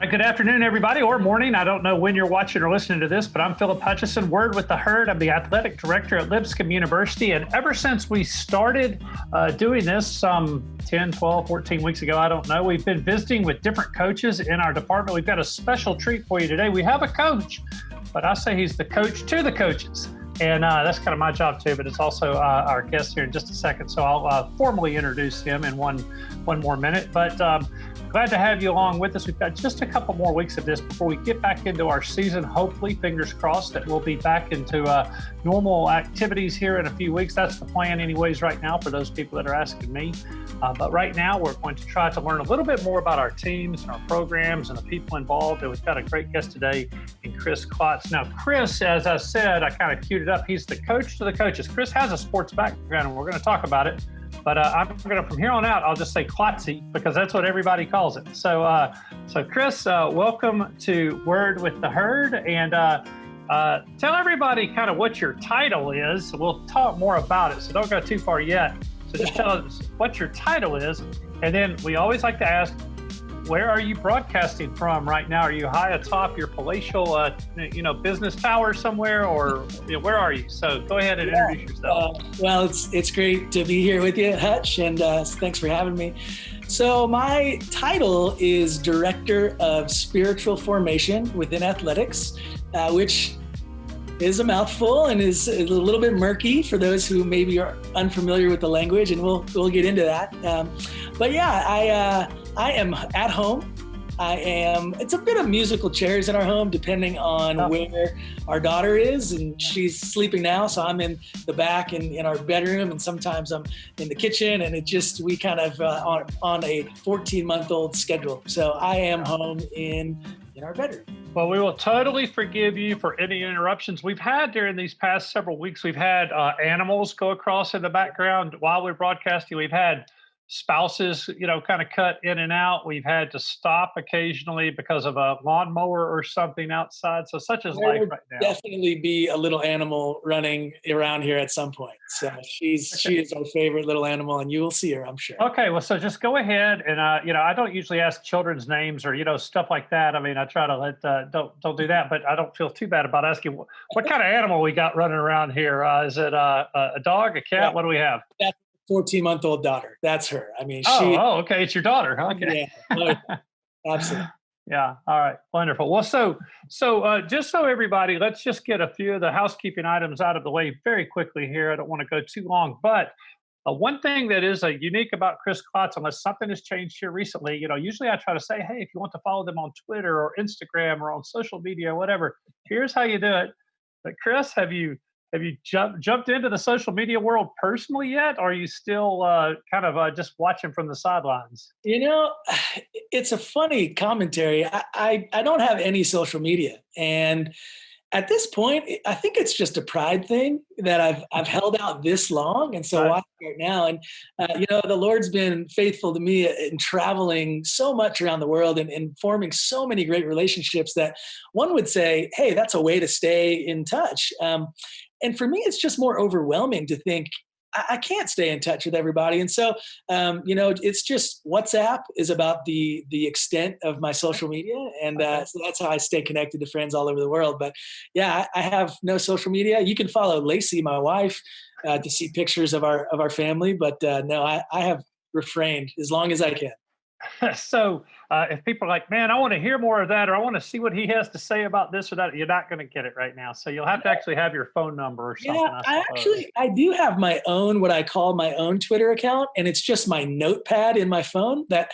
Good afternoon, everybody, or morning. I don't know when you're watching or listening to this, but I'm Philip Hutcheson, Word with the Herd. I'm the athletic director at Lipscomb University. And ever since we started doing this some 10, 12, 14 weeks ago, I don't know, we've been visiting with different coaches in our department. We've got a special treat for you today. We have a coach, but I say he's the coach to the coaches. And that's kind of my job too, but it's also our guest here in just a second. So I'll formally introduce him in one more minute. But glad to have you along with us. We've got just a couple more weeks of this before we get back into our season. Hopefully, fingers crossed, that we'll be back into normal activities here in a few weeks. That's the plan anyways right now for those people that are asking me. But right now, we're going to try to learn a little bit more about our teams and our programs and the people involved. And we've got a great guest today in Chris Klotz. Now, Chris, as I said, I kind of queued it up. He's the coach to the coaches. Chris has a sports background, and we're going to talk about it. But I'm going to, from here on out, I'll just say Klotzy because that's what everybody calls it. So, Chris, welcome to Word with the Herd, and tell everybody kind of what your title is. We'll talk more about it, so don't go too far yet. So just tell us what your title is, and then we always like to ask, where are you broadcasting from right now? Are you high atop your palatial, business tower somewhere, or where are you? So go ahead and introduce yourself. Well, it's great to be here with you, Hutch, and thanks for having me. So my title is Director of Spiritual Formation within Athletics, which is a mouthful and is a little bit murky for those who maybe are unfamiliar with the language, and we'll get into that. But yeah, I am at home. It's a bit of musical chairs in our home, depending on where our daughter is, and she's sleeping now. So I'm in the back in our bedroom, and sometimes I'm in the kitchen, and we kind of on a 14-month-old schedule. So I am home in our bedroom. Well, we will totally forgive you for any interruptions we've had during these past several weeks. We've had animals go across in the background while we're broadcasting. We've had spouses, kind of cut in and out. We've had to stop occasionally because of a lawnmower or something outside. So such is life right now. Definitely be a little animal running around here at some point. So she is our favorite little animal, and you will see her, I'm sure. Okay, well, so just go ahead, and I don't usually ask children's names or stuff like that. I mean, I try to let don't do that, but I don't feel too bad about asking what kind of animal we got running around here. Is it a dog, a cat? Yeah. What do we have? 14-month-old daughter. That's her. I mean, okay. It's your daughter. Okay. Yeah, absolutely. Yeah. All right. Wonderful. Well, so just so everybody, let's just get a few of the housekeeping items out of the way very quickly here. I don't want to go too long, but one thing that is unique about Chris Klotz, unless something has changed here recently, usually I try to say, hey, if you want to follow them on Twitter or Instagram or on social media or whatever, here's how you do it. But Chris, have you jumped into the social media world personally yet? Or are you still kind of just watching from the sidelines? It's a funny commentary. I don't have any social media. And at this point, I think it's just a pride thing that I've held out this long. And so watching right now, and the Lord's been faithful to me in traveling so much around the world and forming so many great relationships that one would say, hey, that's a way to stay in touch. And for me, it's just more overwhelming to think I can't stay in touch with everybody. And so, it's just WhatsApp is about the extent of my social media. And so that's how I stay connected to friends all over the world. But yeah, I have no social media. You can follow Lacey, my wife, to see pictures of our family. But no, I have refrained as long as I can. So if people are like, man, I want to hear more of that, or I want to see what he has to say about this or that, you're not going to get it right now. So you'll have to actually have your phone number or something. Yeah, I do have my own, what I call my own Twitter account, and it's just my notepad in my phone that,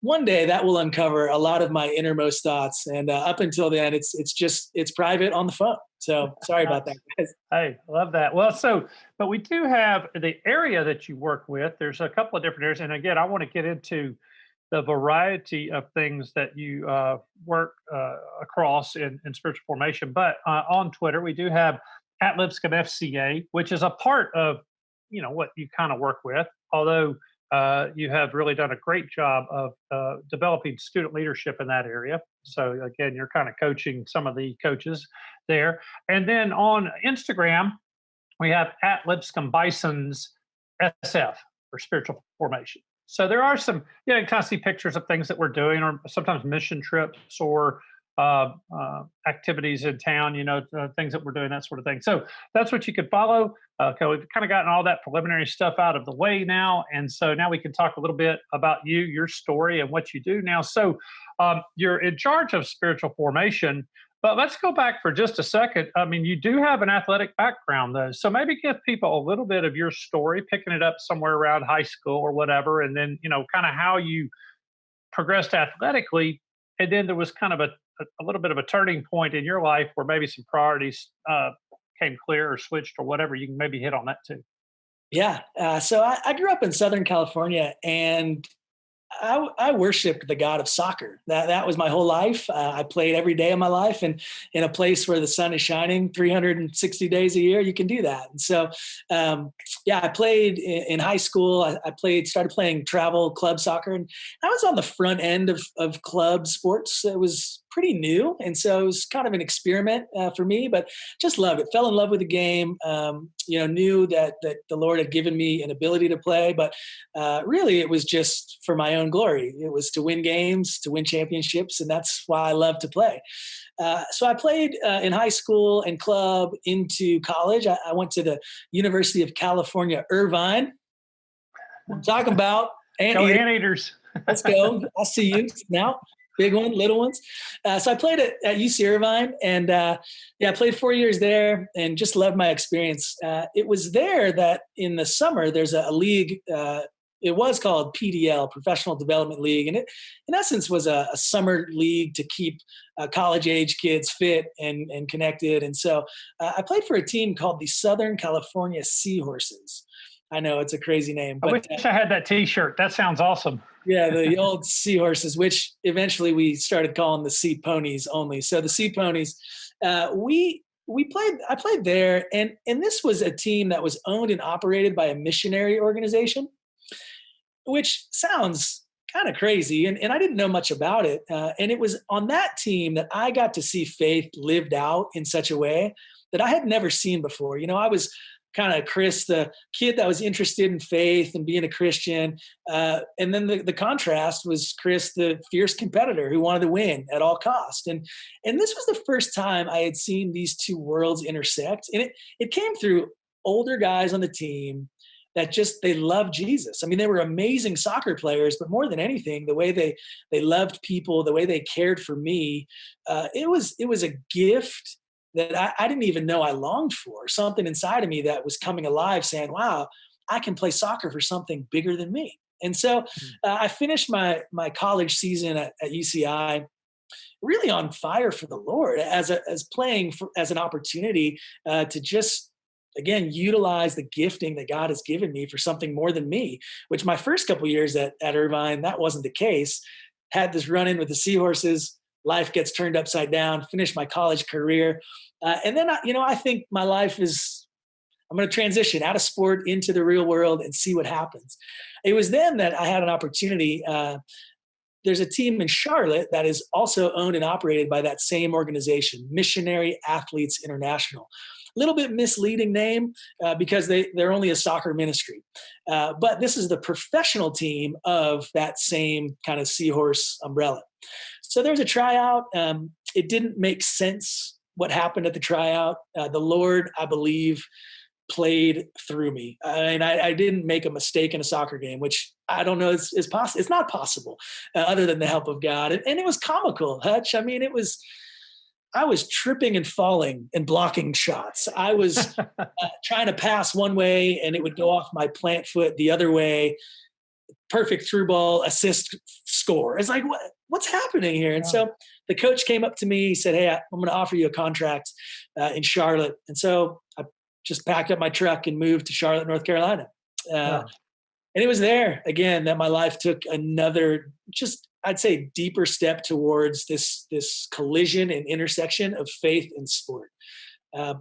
one day that will uncover a lot of my innermost thoughts. And up until then, it's private on the phone. So sorry about that, guys. Hey, love that. Well, but we do have the area that you work with. There's a couple of different areas. And again, I want to get into the variety of things that you work across in spiritual formation. But on Twitter, we do have at Lipscomb FCA, which is a part of, what you kind of work with, although you have really done a great job of developing student leadership in that area. So again, you're kind of coaching some of the coaches there. And then on Instagram, we have at Lipscomb Bisons SF for spiritual formation. So there are some, you kind of see pictures of things that we're doing, or sometimes mission trips or activities in town, things that we're doing, that sort of thing. So that's what you could follow. Okay, we've kind of gotten all that preliminary stuff out of the way now. And so now we can talk a little bit about you, your story, and what you do now. So you're in charge of spiritual formation. But let's go back for just a second. I mean, you do have an athletic background, though. So maybe give people a little bit of your story, picking it up somewhere around high school or whatever, and then, kind of how you progressed athletically. And then there was kind of a little bit of a turning point in your life where maybe some priorities came clear or switched or whatever. You can maybe hit on that too. Yeah. So I grew up in Southern California, and I worshiped the God of soccer. That was my whole life. I played every day of my life, and in a place where the sun is shining 360 days a year, you can do that. And so, I played in high school. Started playing travel club soccer, and I was on the front end of club sports. It was pretty new, and so it was kind of an experiment for me, but just loved it. Fell in love with the game. Knew that the Lord had given me an ability to play, but really it was just for my own glory. It was to win games, to win championships, and that's why I love to play. So I played in high school and club into college. I went to the University of California, Irvine. I'm talking about anteaters. Let's go. I see you now. Big one, little ones. So I played at UC Irvine, and I played 4 years there, and just loved my experience. It was there that in the summer there's a league. It was called PDL, Professional Development League, and it, in essence, was a summer league to keep college-age kids fit and connected. And so I played for a team called the Southern California Seahorses. I know it's a crazy name, but I wish I had that T-shirt. That sounds awesome. Yeah, the old Seahorses, which eventually we started calling the Sea Ponies only. So the Sea Ponies, we played. I played there, and this was a team that was owned and operated by a missionary organization, which sounds kind of crazy, and I didn't know much about it. And it was on that team that I got to see faith lived out in such a way that I had never seen before. I was kind of Chris, the kid that was interested in faith and being a Christian. And then the contrast was Chris, the fierce competitor who wanted to win at all costs. And this was the first time I had seen these two worlds intersect. And it came through older guys on the team that they loved Jesus. I mean, they were amazing soccer players, but more than anything, the way they loved people, the way they cared for me, it was a gift that I didn't even know I longed for. Something inside of me that was coming alive saying, wow, I can play soccer for something bigger than me. And so I finished my college season at UCI really on fire for the Lord, as playing as an opportunity to just, again, utilize the gifting that God has given me for something more than me, which my first couple of years at Irvine, that wasn't the case. Had this run in with the Seahorses, life gets turned upside down, finished my college career. And then, I think my life I'm going to transition out of sport into the real world and see what happens. It was then that I had an opportunity. There's a team in Charlotte that is also owned and operated by that same organization, Missionary Athletes International. A little bit misleading name because they're only a soccer ministry. But this is the professional team of that same kind of Seahorse umbrella. So there was a tryout. It didn't make sense what happened at the tryout. The Lord, I believe, played through me. And I didn't make a mistake in a soccer game, which I don't know is possible. It's not possible other than the help of God. And it was comical, Hutch. I mean, I was tripping and falling and blocking shots. I was trying to pass one way and it would go off my plant foot the other way. Perfect through ball, assist, score. It's like, what's happening here? And so the coach came up to me, he said, hey, I'm going to offer you a contract in Charlotte. And so I just packed up my truck and moved to Charlotte, North Carolina. And it was there, again, that my life took another, just I'd say, deeper step towards this collision and intersection of faith and sport.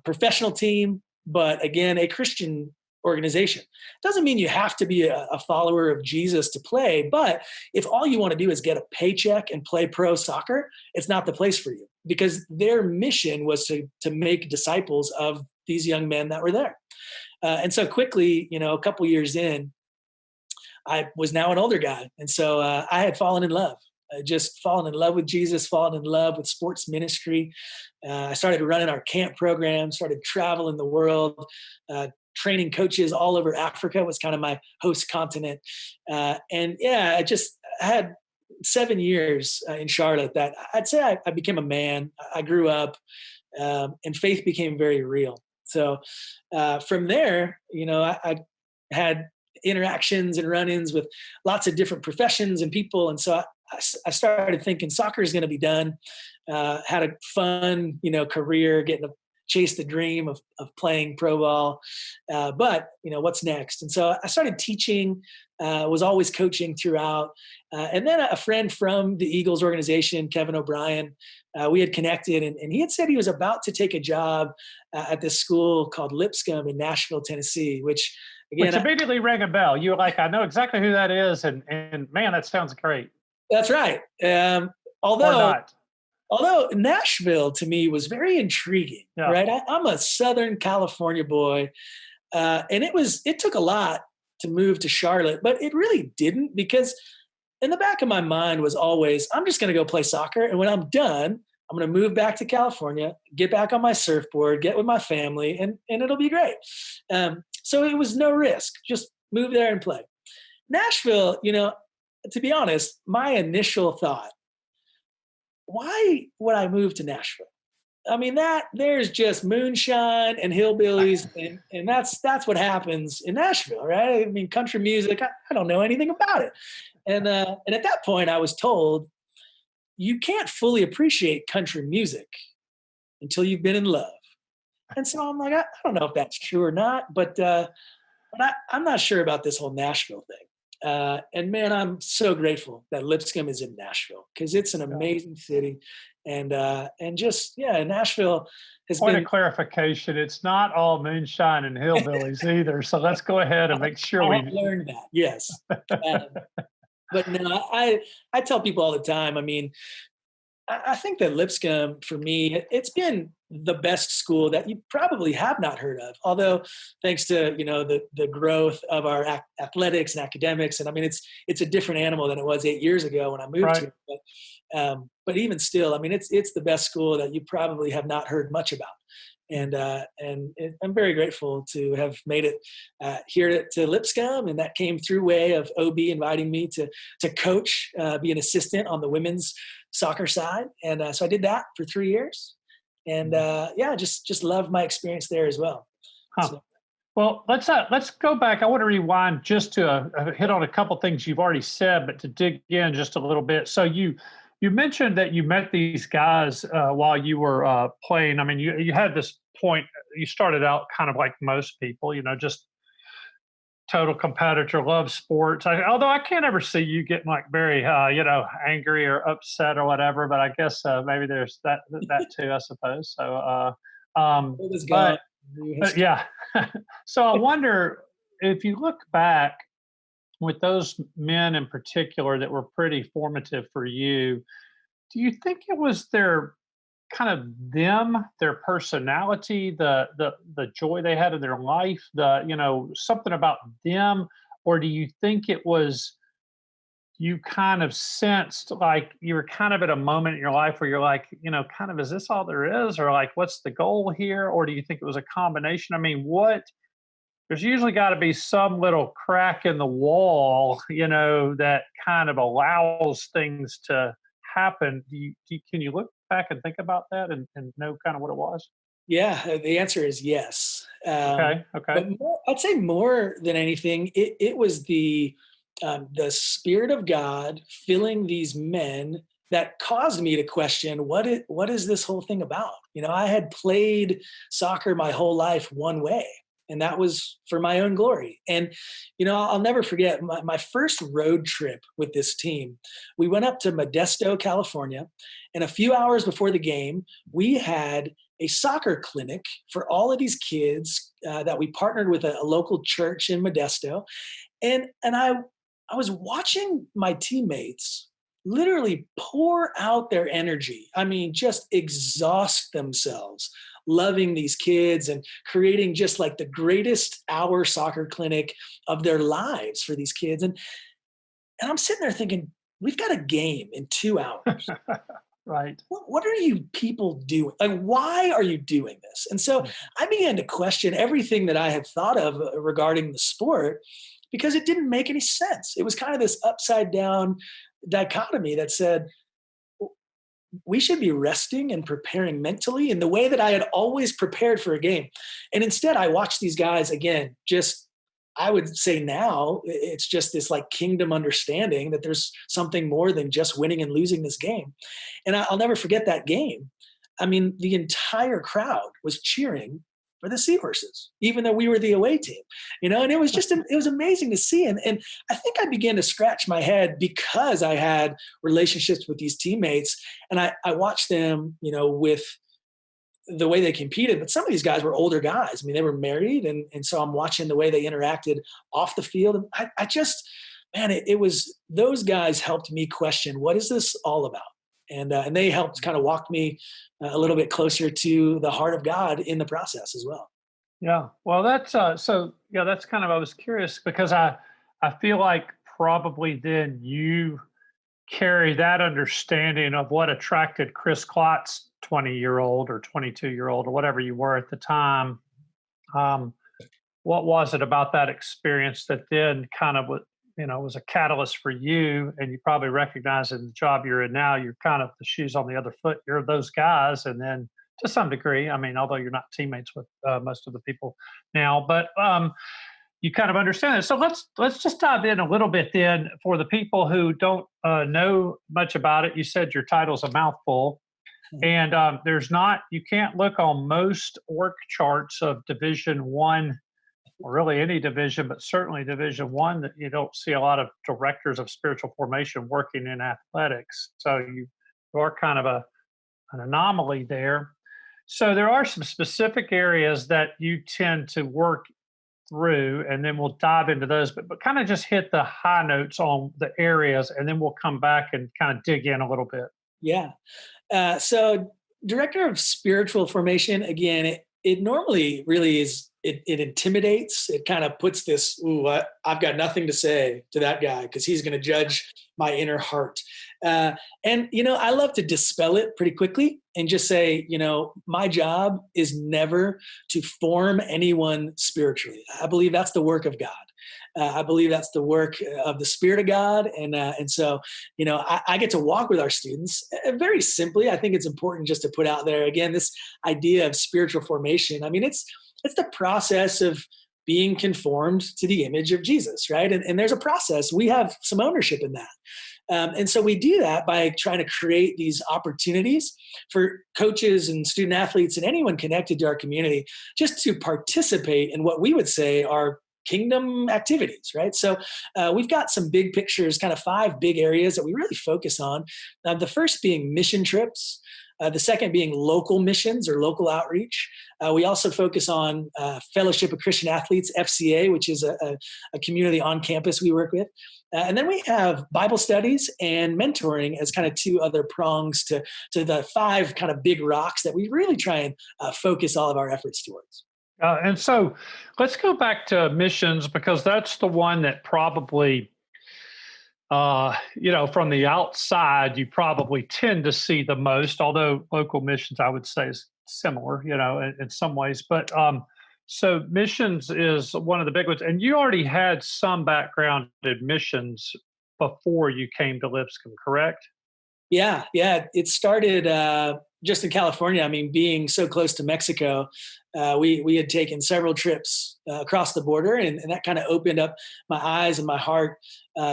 Professional team, but again, a Christian organization. Doesn't mean you have to be a follower of Jesus to play, but if all you want to do is get a paycheck and play pro soccer, it's not the place for you, because their mission was to make disciples of these young men that were there. And so quickly, a couple years in, I was now an older guy. And so I had fallen in love. Just fallen in love with Jesus, fallen in love with sports ministry. I started running our camp program, started traveling the world, training coaches all over Africa was kind of my host continent. And yeah, I had 7 years in Charlotte that I'd say I became a man. I grew up, and faith became very real. So from there, I had interactions and run-ins with lots of different professions and people. And so I started thinking soccer is going to be done. Had a fun, career, getting to chase the dream of playing pro ball. But, what's next? And so I started teaching, was always coaching throughout. And then a friend from the Eagles organization, Kevin O'Brien, we had connected, and he had said he was about to take a job at this school called Lipscomb in Nashville, Tennessee, which immediately rang a bell. You were like, I know exactly who that is. And man, that sounds great. That's right. Although Nashville to me was very intriguing, right? I'm a Southern California boy, and it took a lot to move to Charlotte, but it really didn't, because in the back of my mind was always, I'm just going to go play soccer, and when I'm done, I'm going to move back to California, get back on my surfboard, get with my family, and it'll be great. So it was no risk, just move there and play. Nashville, to be honest, my initial thought, why would I move to Nashville? I mean, there's just moonshine and hillbillies, and that's what happens in Nashville, right? I mean, country music, I don't know anything about it. And at that point, I was told, you can't fully appreciate country music until you've been in love. And so I'm like, I don't know if that's true or not, but I'm not sure about this whole Nashville thing. And man, I'm so grateful that Lipscomb is in Nashville, because it's an amazing city. And Nashville has Point of clarification, it's not all moonshine and hillbillies either. So let's go ahead and make sure we learned that. Yes. But no, I tell people all the time, I mean, I think that Lipscomb, for me, it's been the best school that you probably have not heard of. Although, thanks to the growth of our athletics and academics, and I mean, it's a different animal than it was 8 years ago when I moved here. But even still, I mean, it's the best school that you probably have not heard much about. And I'm very grateful to have made it here to Lipscomb, and that came through way of OB inviting me to coach, be an assistant on the women's soccer side, and so I did that for 3 years, and just loved my experience there as well. So. Well, let's go back. I want to rewind just to hit on a couple things you've already said, but to dig in just a little bit. So you mentioned that you met these guys while you were playing. I mean, you had this point. You started out kind of like most people, just total competitor, love sports. Although I can't ever see you getting like very, angry or upset or whatever. But I guess maybe there's that too, I suppose. So, but yeah. So I wonder if you look back with those men in particular that were pretty formative for you, do you think it was their personality, the joy they had in their life, something about them, or do you think it was you kind of sensed like you were kind of at a moment in your life where you're like, kind of, is this all there is, or like, what's the goal here? Or do you think it was a combination? I mean, there's usually got to be some little crack in the wall, that kind of allows things to happen. Can you look back and think about that and know kind of what it was? Yeah, the answer is yes. Okay. But I'd say more than anything, it was the Spirit of God filling these men that caused me to question what is this whole thing about? I had played soccer my whole life one way, and that was for my own glory. And, I'll never forget my first road trip with this team. We went up to Modesto, California, and a few hours before the game, we had a soccer clinic for all of these kids that we partnered with a local church in Modesto. And I was watching my teammates literally pour out their energy. I mean, just exhaust themselves loving these kids and creating just like the greatest hour soccer clinic of their lives for these kids. And I'm sitting there thinking, we've got a game in 2 hours. Right. What are you people doing? Like, why are you doing this? And so I began to question everything that I had thought of regarding the sport because it didn't make any sense. It was kind of this upside down dichotomy that said, we should be resting and preparing mentally in the way that I had always prepared for a game. And instead, I watched these guys again, just I would say now it's just this like kingdom understanding that there's something more than just winning and losing this game. And I'll never forget that game. I mean, the entire crowd was cheering for the Seahorses, even though we were the away team, and it was just, it was amazing to see. And I think I began to scratch my head because I had relationships with these teammates and I watched them, with the way they competed, but some of these guys were older guys. I mean, they were married. And so I'm watching the way they interacted off the field. And I just, man, it was, those guys helped me question, what is this all about? And they helped kind of walk me a little bit closer to the heart of God in the process as well. Yeah. Well, that's that's kind of, I was curious because I feel like probably then you carry that understanding of what attracted Chris Klotz, 20-year-old or 22-year-old or whatever you were at the time. What was it about that experience that then kind of was a catalyst for you? And you probably recognize in the job you're in now, you're kind of the shoes on the other foot. You're those guys. And then to some degree, I mean, although you're not teammates with most of the people now, but you kind of understand it. So let's just dive in a little bit then for the people who don't know much about it. You said your title's a mouthful. And you can't look on most org charts of Division One, or really any division, but certainly Division One, that you don't see a lot of directors of spiritual formation working in athletics. So you are kind of an anomaly there. So there are some specific areas that you tend to work through, and then we'll dive into those, but kind of just hit the high notes on the areas, and then we'll come back and kind of dig in a little bit. Yeah. So director of spiritual formation, again, it normally really is, it intimidates. It kind of puts this, I've got nothing to say to that guy because he's going to judge my inner heart. And I love to dispel it pretty quickly and just say, my job is never to form anyone spiritually. I believe that's the work of God. I believe that's the work of the Spirit of God. And so, I get to walk with our students very simply. I think it's important just to put out there, again, this idea of spiritual formation. I mean, it's the process of being conformed to the image of Jesus, right? And there's a process. We have some ownership in that. And so we do that by trying to create these opportunities for coaches and student athletes and anyone connected to our community just to participate in what we would say are kingdom activities, right? So we've got some big pictures, kind of 5 big areas that we really focus on. The first being mission trips. The second being local missions or local outreach. We also focus on Fellowship of Christian Athletes, FCA, which is a community on campus we work with. And then we have Bible studies and mentoring as kind of 2 other prongs to the 5 kind of big rocks that we really try and focus all of our efforts towards. And so let's go back to missions, because that's the one that probably, from the outside, you probably tend to see the most, although local missions, I would say, is similar, in some ways. But so missions is one of the big ones. And you already had some background in missions before you came to Lipscomb, correct? Yeah. It started just in California. I mean, being so close to Mexico, we had taken several trips across the border, and that kind of opened up my eyes and my heart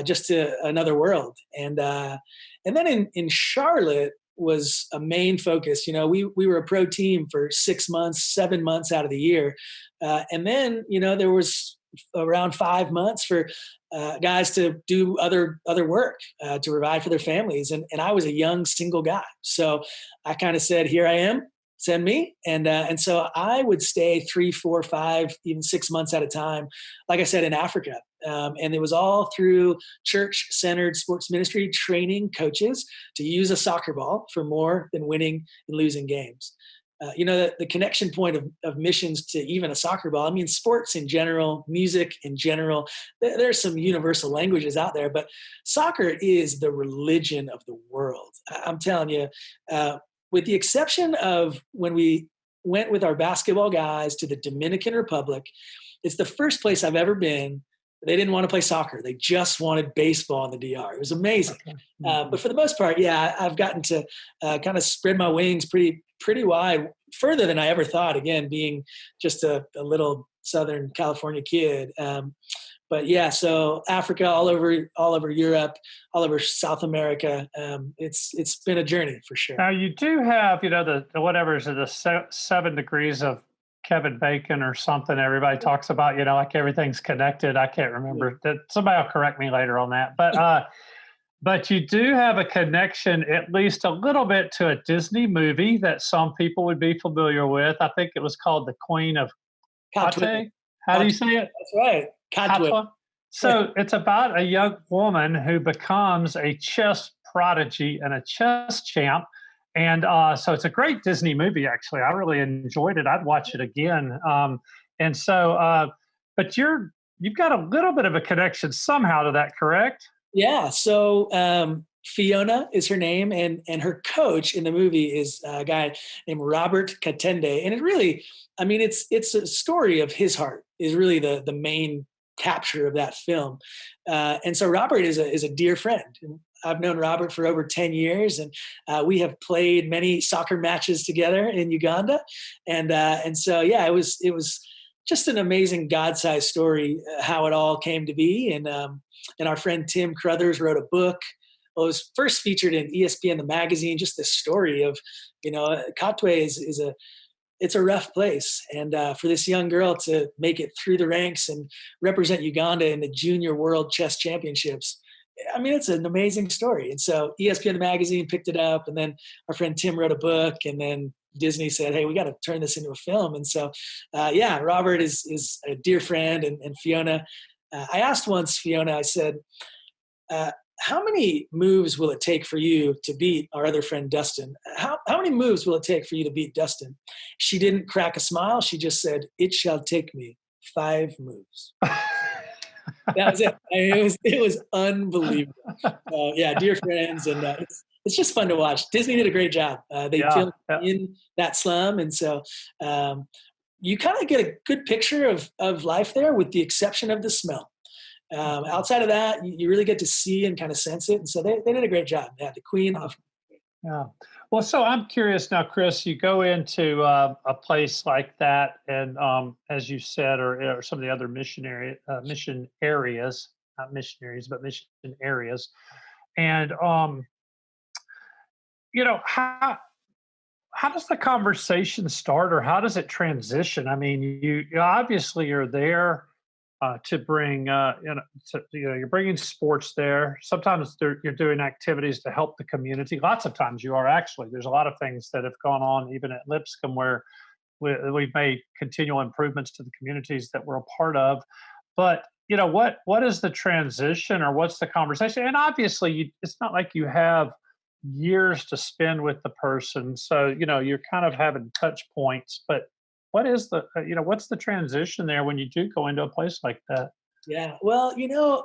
just to another world. And then in Charlotte was a main focus. We were a pro team for 6 months, 7 months out of the year, and then there was around 5 months for guys to do other work to provide for their families. And I was a young single guy. So I kind of said, here I am, send me. And so I would stay 3, 4, 5, even 6 months at a time, like I said, in Africa. And it was all through church-centered sports ministry, training coaches to use a soccer ball for more than winning and losing games. the connection point of missions to even a soccer ball. I mean, sports in general, music in general, there's some universal languages out there, but soccer is the religion of the world. I'm telling you, with the exception of when we went with our basketball guys to the Dominican Republic, it's the first place I've ever been. They didn't want to play soccer. They just wanted baseball in the DR. It was amazing. Okay. But for the most part, yeah, I've gotten to kind of spread my wings pretty wide, further than I ever thought, again, being just a little Southern California kid. But yeah, so Africa, all over Europe, all over South America. It's been a journey for sure. Now you do have, the whatever is it, the 7 degrees of Kevin Bacon or something everybody talks about, like everything's connected. I can't remember that. Somebody will correct me later on that. But you do have a connection, at least a little bit, to a Disney movie that some people would be familiar with. I think it was called The Queen of Katwe. How do you say it? That's right. Katwe. So it's about a young woman who becomes a chess prodigy and a chess champ. And so it's a great Disney movie, actually. I really enjoyed it. I'd watch it again. But you've got a little bit of a connection somehow to that, correct? Yeah. So Fiona is her name, and her coach in the movie is a guy named Robert Katende. And it really, it's a story of his heart is really the main capture of that film. And so Robert is a dear friend. I've known Robert for over 10 years, and we have played many soccer matches together in Uganda. And so, yeah, it was just an amazing God-sized story, how it all came to be. And our friend Tim Crothers wrote a book. Well, it was first featured in ESPN, the magazine, just this story of, Katwe it's a rough place. And for this young girl to make it through the ranks and represent Uganda in the Junior World Chess Championships, it's an amazing story. And so ESPN, the magazine, picked it up, and then our friend Tim wrote a book, and then Disney said, hey, we got to turn this into a film. And so, Robert is a dear friend, and Fiona, I asked once Fiona, I said, how many moves will it take for you to beat our other friend, Dustin? How many moves will it take for you to beat Dustin? She didn't crack a smile. She just said, it shall take me 5 moves. That was it. It was unbelievable. Dear friends, and it's just fun to watch. Disney did a great job. They filmed in that slum, and so you kind of get a good picture of life there, with the exception of the smell. Outside of that, you really get to see and kind of sense it, and so they did a great job. Yeah, the Queen of. Yeah. Well, so I'm curious now, Chris, you go into a place like that, and as you said, or some of the other mission areas, not missionaries, but mission areas. And, how does the conversation start, or how does it transition? You obviously you're there to bring, you're bringing sports there. Sometimes you're doing activities to help the community. Lots of times you are actually. There's a lot of things that have gone on even at Lipscomb where we've made continual improvements to the communities that we're a part of. But what is the transition, or what's the conversation? And obviously, it's not like you have years to spend with the person, so you're kind of having touch points, but what is what's the transition there when you do go into a place like that? Yeah, well,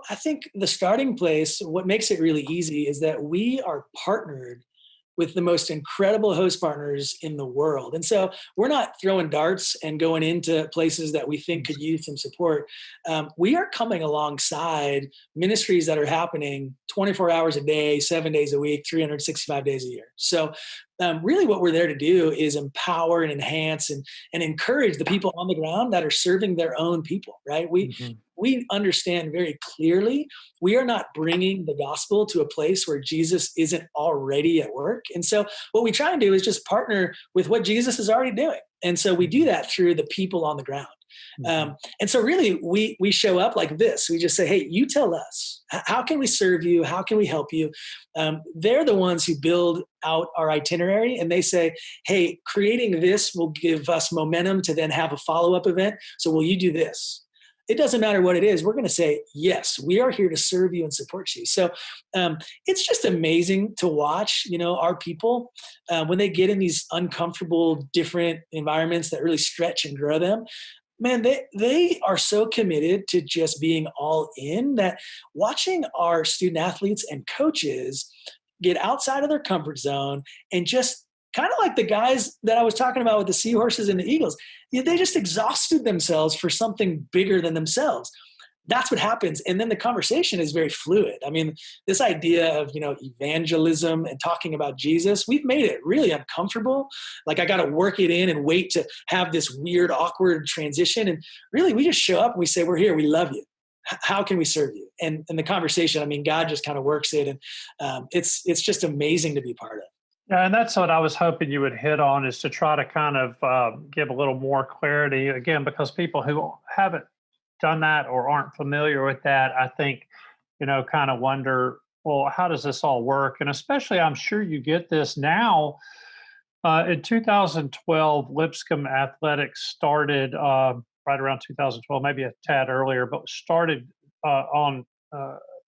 I think the starting place, what makes it really easy, is that we are partnered with the most incredible host partners in the world. And so we're not throwing darts and going into places that we think could use some support. We are coming alongside ministries that are happening 24 hours a day, 7 days a week, 365 days a year. So really what we're there to do is empower and enhance and encourage the people on the ground that are serving their own people, right? We understand very clearly we are not bringing the gospel to a place where Jesus isn't already at work. And so what we try and do is just partner with what Jesus is already doing. And so we do that through the people on the ground. And so really we show up like this. We just say, hey, you tell us, how can we serve you? How can we help you? They're the ones who build out our itinerary, and they say, hey, creating this will give us momentum to then have a follow-up event. So will you do this? it doesn't matter what it is. We're going to say, yes, we are here to serve you and support you. So it's just amazing to watch, our people when they get in these uncomfortable, different environments that really stretch and grow them. Man, they are so committed to just being all in that watching our student athletes and coaches get outside of their comfort zone and just kind of like the guys that I was talking about with the Seahorses and the Eagles, they just exhausted themselves for something bigger than themselves. That's what happens. And then the conversation is very fluid. I mean, this idea of, evangelism and talking about Jesus, we've made it really uncomfortable. Like I got to work it in and wait to have this weird, awkward transition. And really, we just show up and we say, we're here. We love you. How can we serve you? And the conversation, I mean, God just kind of works it. And it's just amazing to be part of. Yeah, and that's what I was hoping you would hit on, is to try to kind of give a little more clarity, again, because people who haven't done that or aren't familiar with that, I think, kind of wonder, well, how does this all work? And especially, I'm sure you get this now. In 2012, Lipscomb Athletics started right around 2012, maybe a tad earlier, but started on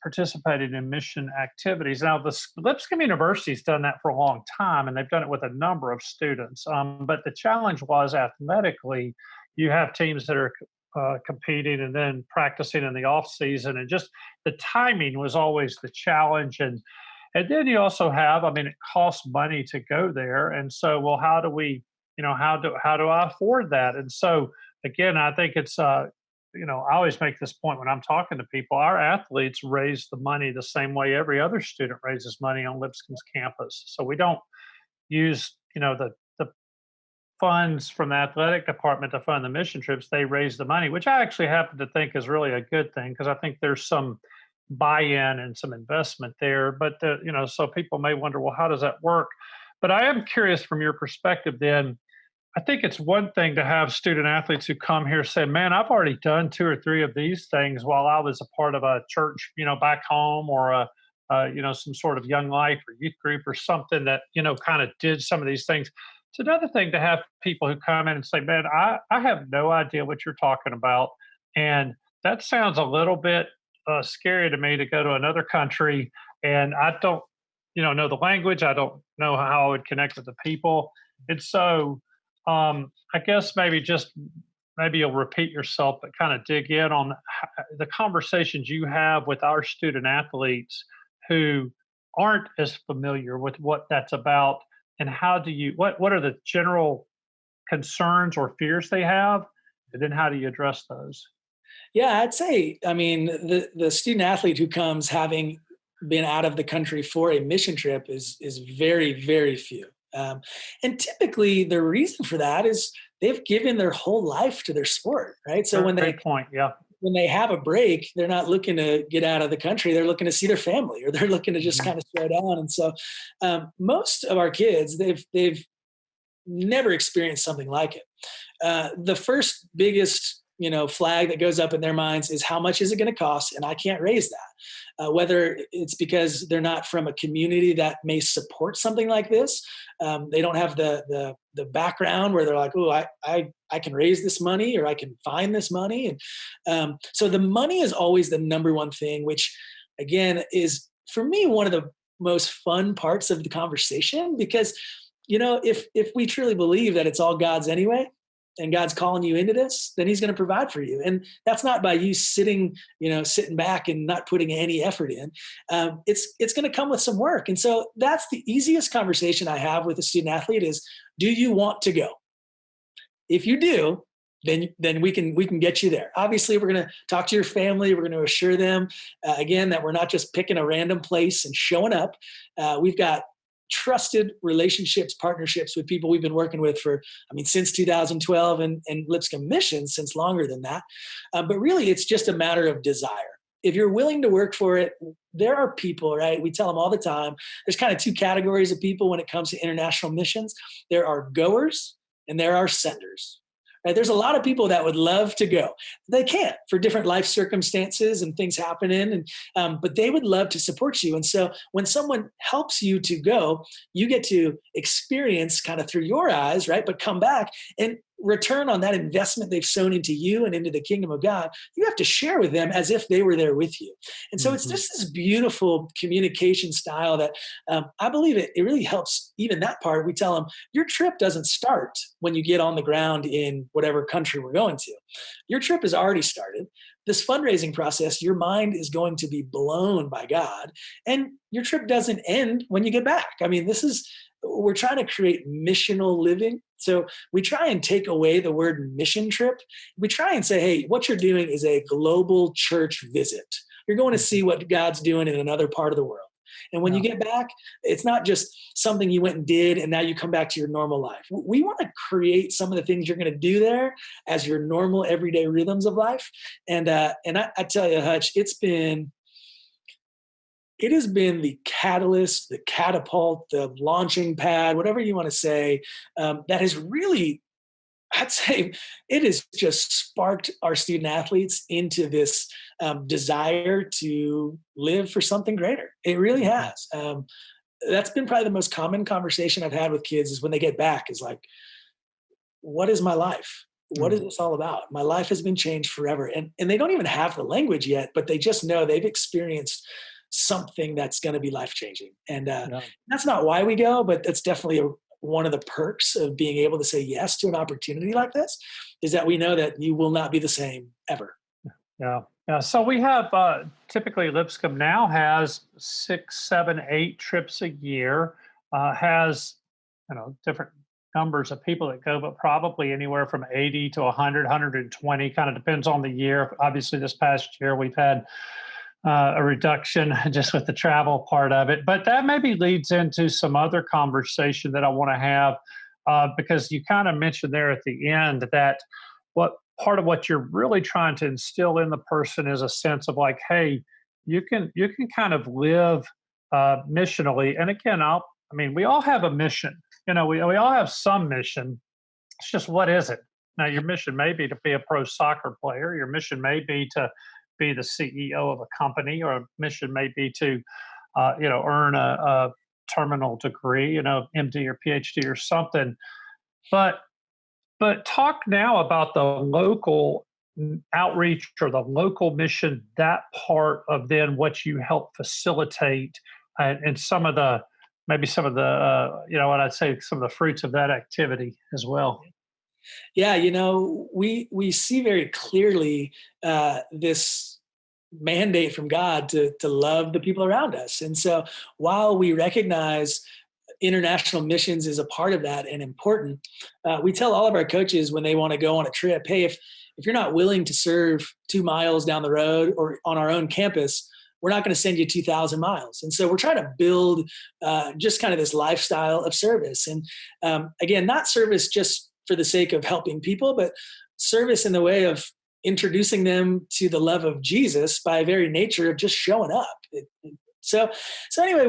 participated in mission activities. Now, the Lipscomb University's done that for a long time, and they've done it with a number of students. But the challenge was, athletically, you have teams that are competing and then practicing in the off season, and just the timing was always the challenge. And then you also have, I mean, it costs money to go there, and so, well, how do we, how do I afford that? And so, again, I think it's I always make this point when I'm talking to people. Our athletes raise the money the same way every other student raises money on Lipscomb's campus. So we don't use, the funds from the athletic department to fund the mission trips. They raise the money, which I actually happen to think is really a good thing, because I think there's some buy-in and some investment there. But so people may wonder, well, how does that work? But I am curious from your perspective then. I think it's one thing to have student athletes who come here say, man, I've already done 2 or 3 of these things while I was a part of a church, back home, or some sort of young life or youth group or something that, kind of did some of these things. It's another thing to have people who come in and say, man, I have no idea what you're talking about. And that sounds a little bit scary to me, to go to another country. And I don't, know the language. I don't know how I would connect with the people. And so, I guess maybe you'll repeat yourself, but kind of dig in on the conversations you have with our student athletes who aren't as familiar with what that's about, and how do you, what are the general concerns or fears they have, and then how do you address those? Yeah, I'd say, I mean, the student athlete who comes having been out of the country for a mission trip is very, very few. And typically the reason for that is they've given their whole life to their sport, right? So Great point. Yeah. when they have a break, they're not looking to get out of the country. They're looking to see their family, or they're looking to just kind of slow down. And so most of our kids, they've never experienced something like it. The first biggest flag that goes up in their minds is, how much is it going to cost? And I can't raise that. Whether it's because they're not from a community that may support something like this, they don't have the background where they're like, oh, I can raise this money, or I can find this money. And so the money is always the number one thing, which again is for me one of the most fun parts of the conversation, because if we truly believe that it's all God's anyway, and God's calling you into this, then he's going to provide for you. And that's not by you sitting back and not putting any effort in. It's going to come with some work. And so that's the easiest conversation I have with a student athlete is, do you want to go? If you do, then we can get you there. Obviously, we're going to talk to your family. We're going to assure them, again, that we're not just picking a random place and showing up. We've got trusted relationships, partnerships with people we've been working with since 2012, and Lipscomb Mission since longer than that. But really, it's just a matter of desire. If you're willing to work for it, there are people, right? We tell them all the time, there's kind of 2 categories of people when it comes to international missions. There are goers and there are senders. Right? There's a lot of people that would love to go. They can't, for different life circumstances and things happening, but they would love to support you. And so when someone helps you to go, you get to experience kind of through your eyes, right? But come back. And return on that investment they've sown into you and into the kingdom of God, you have to share with them as if they were there with you. And so it's just this beautiful communication style that I believe it really helps even that part. We tell them your trip doesn't start when you get on the ground in whatever country we're going to. Your trip has already started. This fundraising process, your mind is going to be blown by God, and your trip doesn't end when you get back. I mean, we're trying to create missional living. So we try and take away the word mission trip. We try and say, hey, what you're doing is a global church visit. You're going to see what God's doing in another part of the world. And when you get back, it's not just something you went and did and now you come back to your normal life. We want to create some of the things you're going to do there as your normal everyday rhythms of life. And I tell you, Hutch, it has been the catalyst, the catapult, the launching pad, whatever you want to say, that has really, I'd say, it has just sparked our student athletes into this desire to live for something greater. It really has. That's been probably the most common conversation I've had with kids is when they get back is like, what is my life? What is this all about? My life has been changed forever. And they don't even have the language yet, but they just know they've experienced something that's going to be life-changing. And that's not why we go, but that's definitely one of the perks of being able to say yes to an opportunity like this is that we know that you will not be the same ever. Yeah. So we have typically Lipscomb now has 6, 7, 8 trips a year, has, different numbers of people that go, but probably anywhere from 80 to 100, 120, kind of depends on the year. Obviously this past year we've had a reduction just with the travel part of it. But that maybe leads into some other conversation that I want to have because you kind of mentioned there at the end that what part of what you're really trying to instill in the person is a sense of like, hey, you can kind of live missionally. And again, we all have a mission. We all have some mission. It's just what is it? Now, your mission may be to be a pro soccer player. Your mission may be to be the CEO of a company, or a mission may be to, earn a terminal degree, MD or PhD or something. But talk now about the local outreach or the local mission, that part of then what you help facilitate and some of the what I'd say some of the fruits of that activity as well. Yeah, we see very clearly this mandate from God to love the people around us. And so while we recognize international missions is a part of that and important, we tell all of our coaches when they want to go on a trip, hey, if you're not willing to serve 2 miles down the road or on our own campus, we're not going to send you 2,000 miles. And so we're trying to build just kind of this lifestyle of service. And again, not service just for the sake of helping people, but service in the way of introducing them to the love of Jesus by very nature of just showing up. So anyway,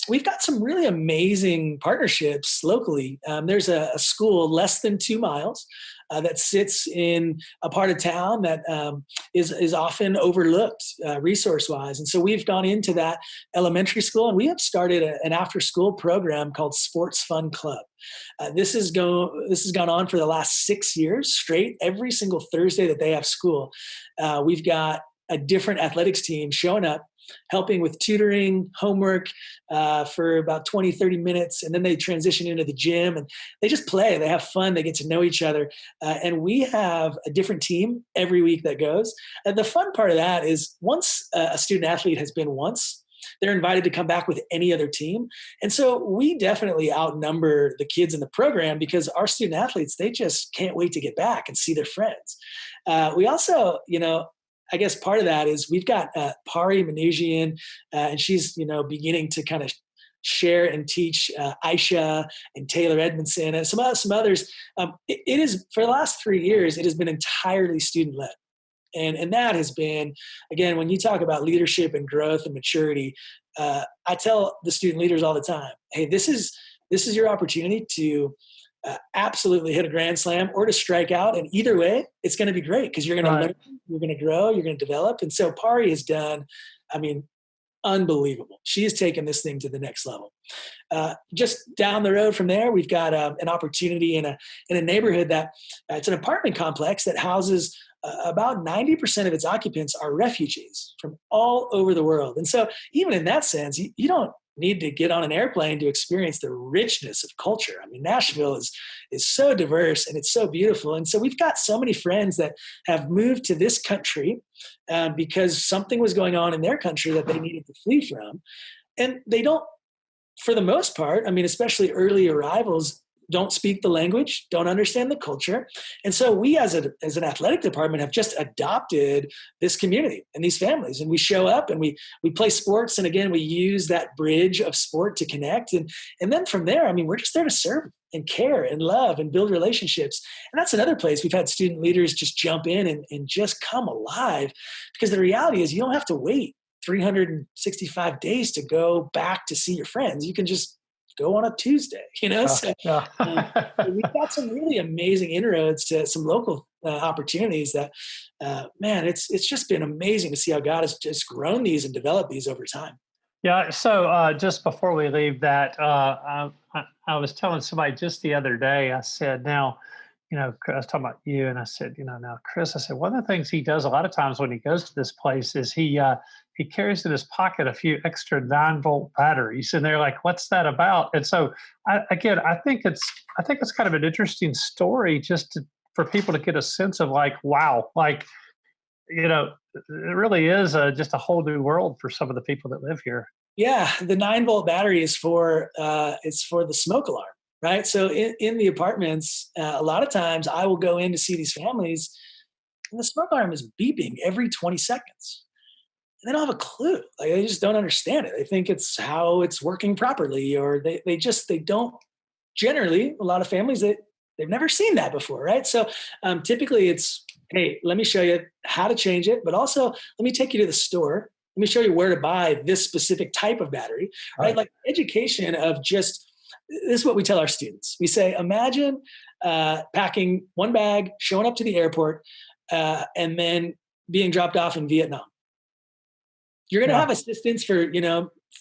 we've got some really amazing partnerships locally. There's a school less than 2 miles that sits in a part of town that is often overlooked resource-wise. And so we've gone into that elementary school and we have started an after-school program called Sports Fun Club. This has gone on for the last 6 years straight. Every single Thursday that they have school, we've got a different athletics team showing up, helping with tutoring, homework for about 20, 30 minutes. And then they transition into the gym and they just play. They have fun. They get to know each other. And we have a different team every week that goes. And the fun part of that is once a student athlete has been once, they're invited to come back with any other team. And so we definitely outnumber the kids in the program because our student athletes, they just can't wait to get back and see their friends. We also, I guess part of that is we've got Pari Manoujian, and she's, beginning to kind of share and teach Aisha and Taylor Edmondson and some others. It is, for the last 3 years, it has been entirely student-led. And that has been, again, when you talk about leadership and growth and maturity, I tell the student leaders all the time, hey, this is your opportunity to absolutely hit a grand slam or to strike out. And either way, it's going to be great because you're going to learn, you're going to grow, you're going to develop. And so Pari has done, unbelievable. She has taken this thing to the next level. Just down the road from there, we've got an opportunity in a neighborhood that it's an apartment complex that houses about 90% of its occupants are refugees from all over the world. And so even in that sense, you don't need to get on an airplane to experience the richness of culture. I mean, Nashville is so diverse and it's so beautiful. And so we've got so many friends that have moved to this country because something was going on in their country that they needed to flee from. And they don't, for the most part, I mean, especially early arrivals, don't speak the language, don't understand the culture. And so we as an athletic department have just adopted this community and these families. And we show up and we play sports. And again, we use that bridge of sport to connect. And then from there, I mean, we're just there to serve and care and love and build relationships. And that's another place we've had student leaders just jump in and just come alive, because the reality is you don't have to wait 365 days to go back to see your friends. You can just go on a Tuesday, So we've got some really amazing inroads to some local opportunities that, man, it's just been amazing to see how God has just grown these and developed these over time. Yeah. So just before we leave that, I was telling somebody just the other day, I said, now, I was talking about you, and I said, now, Chris, I said, one of the things he does a lot of times when he goes to this place is he carries in his pocket a few extra 9-volt batteries, and they're like, "What's that about?" And so, I think it's kind of an interesting story for people to get a sense of like, wow, like, it really is just a whole new world for some of the people that live here. Yeah, the 9-volt battery is for it's for the smoke alarm. Right. So in the apartments, a lot of times I will go in to see these families and the smoke alarm is beeping every 20 seconds. And they don't have a clue. Like, they just don't understand it. They think it's how it's working properly, or they don't, generally, a lot of families, they've never seen that before. Right. So typically it's, hey, let me show you how to change it, but also let me take you to the store. Let me show you where to buy this specific type of battery. Right. Like education of just, this is what we tell our students. We say, imagine packing one bag, showing up to the airport, and then being dropped off in Vietnam. You're going to have assistance for,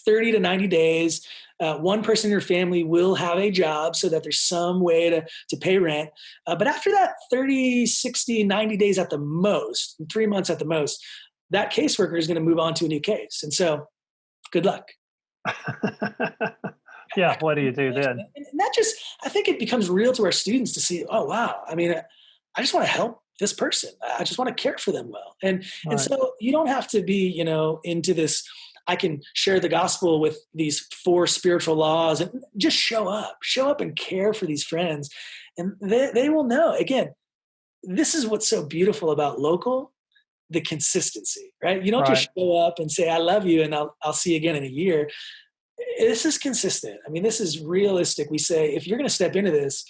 30 to 90 days. One person in your family will have a job so that there's some way to pay rent. But after that 30, 60, 90 days at the most, 3 months at the most, that caseworker is going to move on to a new case. And so good luck. Yeah, what do you do then? And that just, I think it becomes real to our students to see, oh, wow. I mean, I just want to help this person. I just want to care for them well. And so you don't have to be, into this, I can share the gospel with these 4 spiritual laws, and just show up and care for these friends. And they will know. Again, this is what's so beautiful about local, the consistency, right? You don't just show up and say, I love you, and I'll see you again in a year. This is consistent. I mean, this is realistic. We say, if you're going to step into this,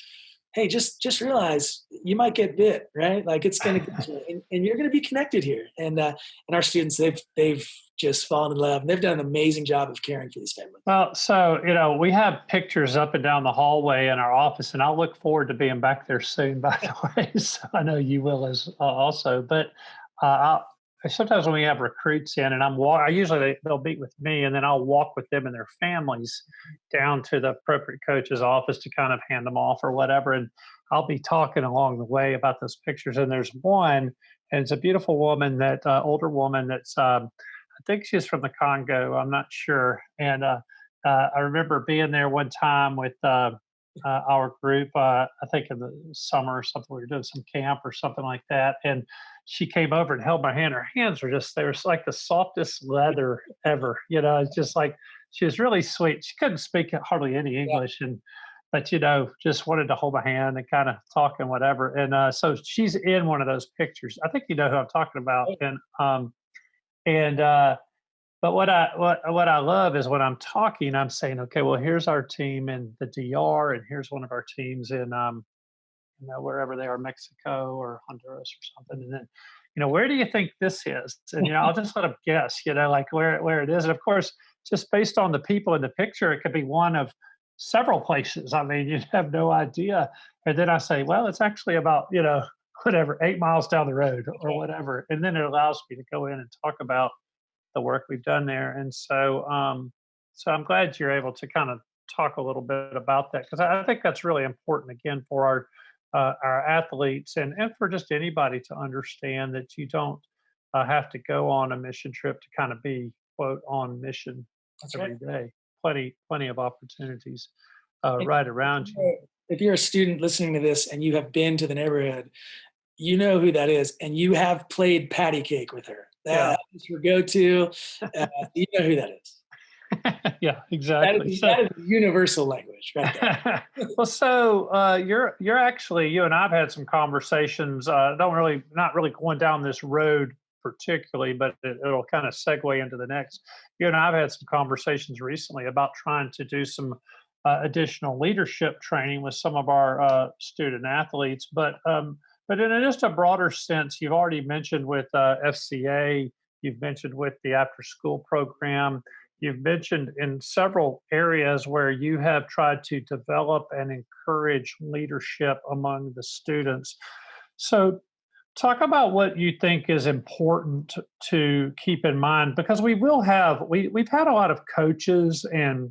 hey, just realize you might get bit, right? Like, it's going to get you, and you're going to be connected here. And our students, they've just fallen in love, and they've done an amazing job of caring for these families. Well, so, we have pictures up and down the hallway in our office, and I'll look forward to being back there soon, by the way. So I know you will as also, but sometimes when we have recruits in, and they'll meet with me, and then I'll walk with them and their families down to the appropriate coach's office to kind of hand them off or whatever. And I'll be talking along the way about those pictures. And there's one, and it's a beautiful woman, older woman that's, I think she's from the Congo. I'm not sure. And I remember being there one time with our group, I think in the summer or something, we were doing some camp or something like that. And she came over and held my hand. Her hands they were like the softest leather ever. It's just like, she was really sweet. She couldn't speak hardly any English, but just wanted to hold my hand and kind of talk and whatever. And so she's in one of those pictures. I think you know who I'm talking about. But what I love is when I'm talking, I'm saying, okay, well, here's our team in the DR, and here's one of our teams in wherever they are, Mexico or Honduras or something. And then, where do you think this is? And, I'll just let them guess, like where it is. And of course, just based on the people in the picture, it could be one of several places. I mean, you'd have no idea. And then I say, well, it's actually about, whatever, 8 miles down the road or whatever. And then it allows me to go in and talk about the work we've done there. And so I'm glad you're able to kind of talk a little bit about that, because I think that's really important again for our athletes, and for just anybody to understand that you don't have to go on a mission trip to kind of be quote on mission That's right. every day. Plenty of opportunities And right around you. if you're a student listening to this and you have been to the neighborhood, you know who that is, and you have played patty cake with her. Yeah. That is your go-to. You know who that is. Yeah, exactly. That is universal language right there. Well, so you're actually, you and I've had some conversations. Not really going down this road particularly, but it'll kind of segue into the next. You and I've had some conversations recently about trying to do some additional leadership training with some of our student athletes, but in just a broader sense, you've already mentioned with FCA, you've mentioned with the after school program. You've mentioned in several areas where you have tried to develop and encourage leadership among the students. So, talk about what you think is important to keep in mind, because we've had a lot of coaches and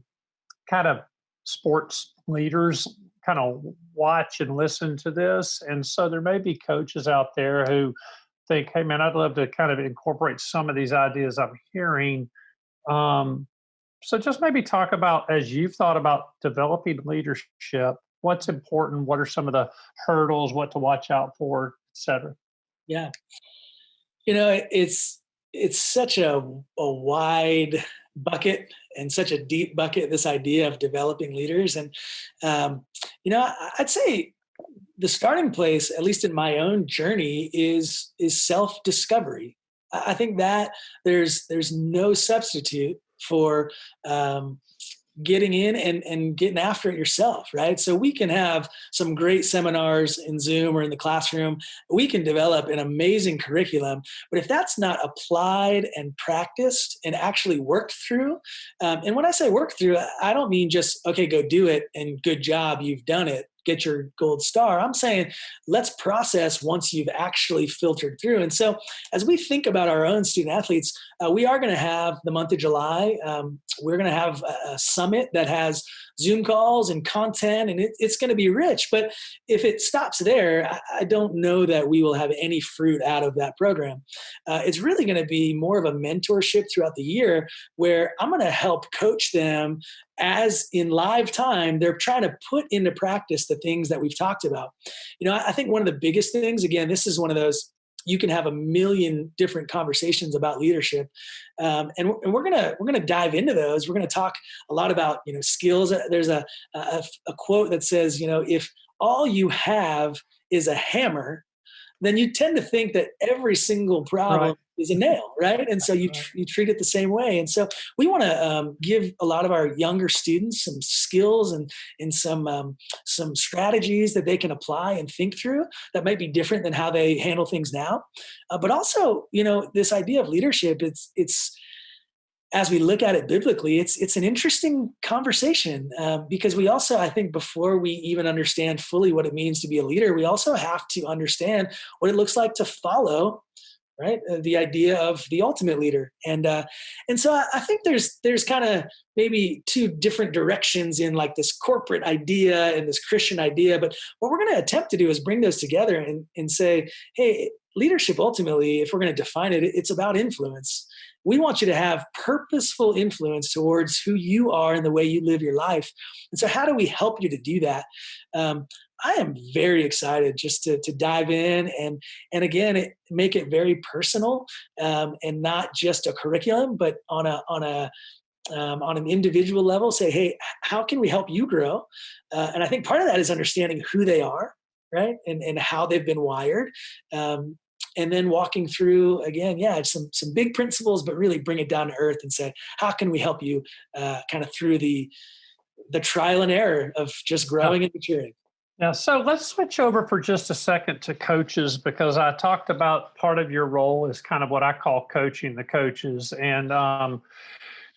kind of sports leaders kind of watch and listen to this. And so there may be coaches out there who think, hey, man, I'd love to kind of incorporate some of these ideas I'm hearing. So just maybe talk about, as you've thought about developing leadership, what's important, what are some of the hurdles, what to watch out for, et cetera. Yeah. It's such a wide bucket and such a deep bucket, this idea of developing leaders. And, I'd say the starting place, at least in my own journey, is self-discovery. I think that there's no substitute for getting in and getting after it yourself, right? So we can have some great seminars in Zoom or in the classroom. We can develop an amazing curriculum, but if that's not applied and practiced and actually worked through, and when I say work through, I don't mean just, okay, go do it and good job, you've done it, get your gold star. I'm saying let's process once you've actually filtered through. And so as we think about our own student athletes, we are going to have the month of July. We're going to have a summit that has Zoom calls and content, and it's going to be rich. But if it stops there, I don't know that we will have any fruit out of that program. It's really going to be more of a mentorship throughout the year, where I'm going to help coach them as in live time, they're trying to put into practice the things that we've talked about. I think one of the biggest things, again, this is one of those, you can have a million different conversations about leadership. And we're gonna dive into those. We're gonna talk a lot about, skills. There's a quote that says, if all you have is a hammer, then you tend to think that every single problem is a nail, right? And so you treat it the same way. And so we want to give a lot of our younger students some skills and some strategies that they can apply and think through that might be different than how they handle things now. But also, this idea of leadership, it's as we look at it biblically, it's an interesting conversation because we also, I think, before we even understand fully what it means to be a leader, we also have to understand what it looks like to follow, right? The idea of the ultimate leader, and so I think there's kind of maybe two different directions in like this corporate idea and this Christian idea, but what we're going to attempt to do is bring those together and say, hey, leadership ultimately, if we're going to define it, it's about influence. We want you to have purposeful influence towards who you are and the way you live your life. And so how do we help you to do that? I am very excited just to dive in and again, make it very personal and not just a curriculum, but on an individual level, say, hey, how can we help you grow? And I think part of that is understanding who they are, right? And how they've been wired. And then walking through, again, some big principles, but really bring it down to earth and say, how can we help you kind of through the trial and error of just growing and maturing? Yeah, so let's switch over for just a second to coaches, because I talked about part of your role is kind of what I call coaching the coaches. And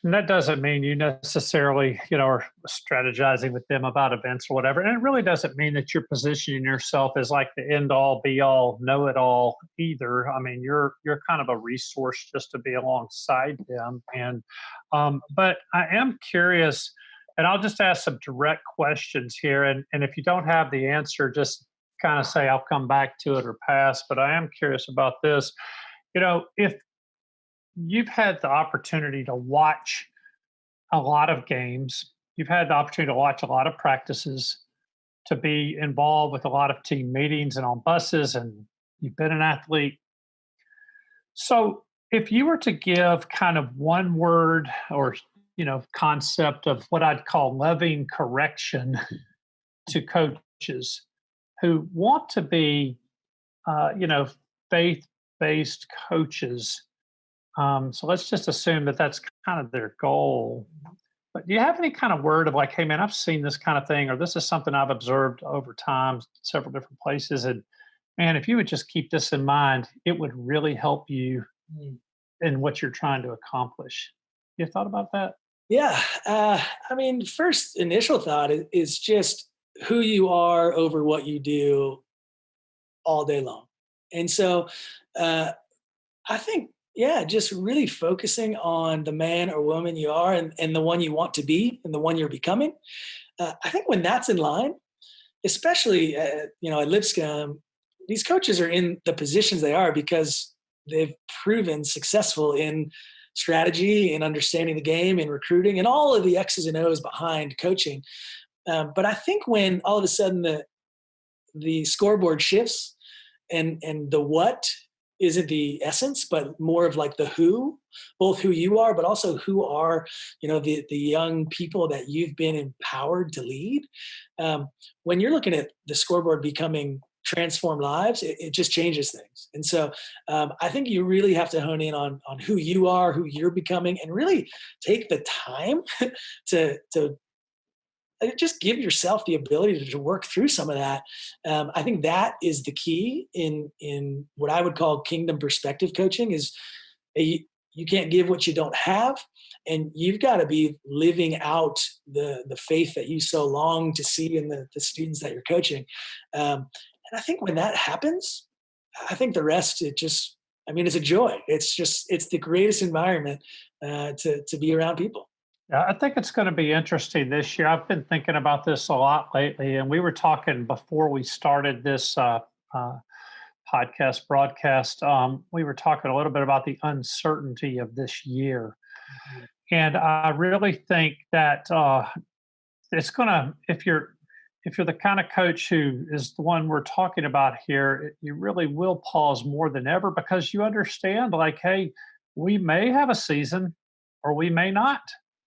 And that doesn't mean you necessarily, are strategizing with them about events or whatever. And it really doesn't mean that you're positioning yourself as like the end all be all, know it all either. I mean, you're kind of a resource just to be alongside them. And but I am curious, and I'll just ask some direct questions here. And if you don't have the answer, just kind of say I'll come back to it or pass. But I am curious about this. If you've had the opportunity to watch a lot of games. You've had the opportunity to watch a lot of practices, to be involved with a lot of team meetings and on buses, and you've been an athlete. So, if you were to give kind of one word or concept of what I'd call loving correction to coaches who want to be, faith-based coaches. So let's just assume that that's kind of their goal. But do you have any kind of word of like, hey, man, I've seen this kind of thing, or this is something I've observed over time, several different places. And man, if you would just keep this in mind, it would really help you in what you're trying to accomplish. You thought about that? Yeah. I mean, first initial thought is just who you are over what you do all day long. And so I think, yeah, just really focusing on the man or woman you are and the one you want to be and the one you're becoming. I think when that's in line, especially at Lipscomb, these coaches are in the positions they are because they've proven successful in strategy and understanding the game and recruiting and all of the X's and O's behind coaching. But I think when all of a sudden the scoreboard shifts and the what isn't the essence, but more of like the who, both who you are, but also who are, the young people that you've been empowered to lead. When you're looking at the scoreboard becoming transformed lives, it just changes things. And so I think you really have to hone in on who you are, who you're becoming, and really take the time to just give yourself the ability to work through some of that. I think that is the key in what I would call kingdom perspective coaching is you can't give what you don't have. And you've got to be living out the faith that you so long to see in the students that you're coaching. And I think when that happens, I think the rest, it's a joy. It's the greatest environment to be around people. Yeah, I think it's going to be interesting this year. I've been thinking about this a lot lately, and we were talking before we started this podcast broadcast. We were talking a little bit about the uncertainty of this year, and I really think that it's going to, if you're the kind of coach who is the one we're talking about here, you really will pause more than ever because you understand, like, hey, we may have a season or we may not.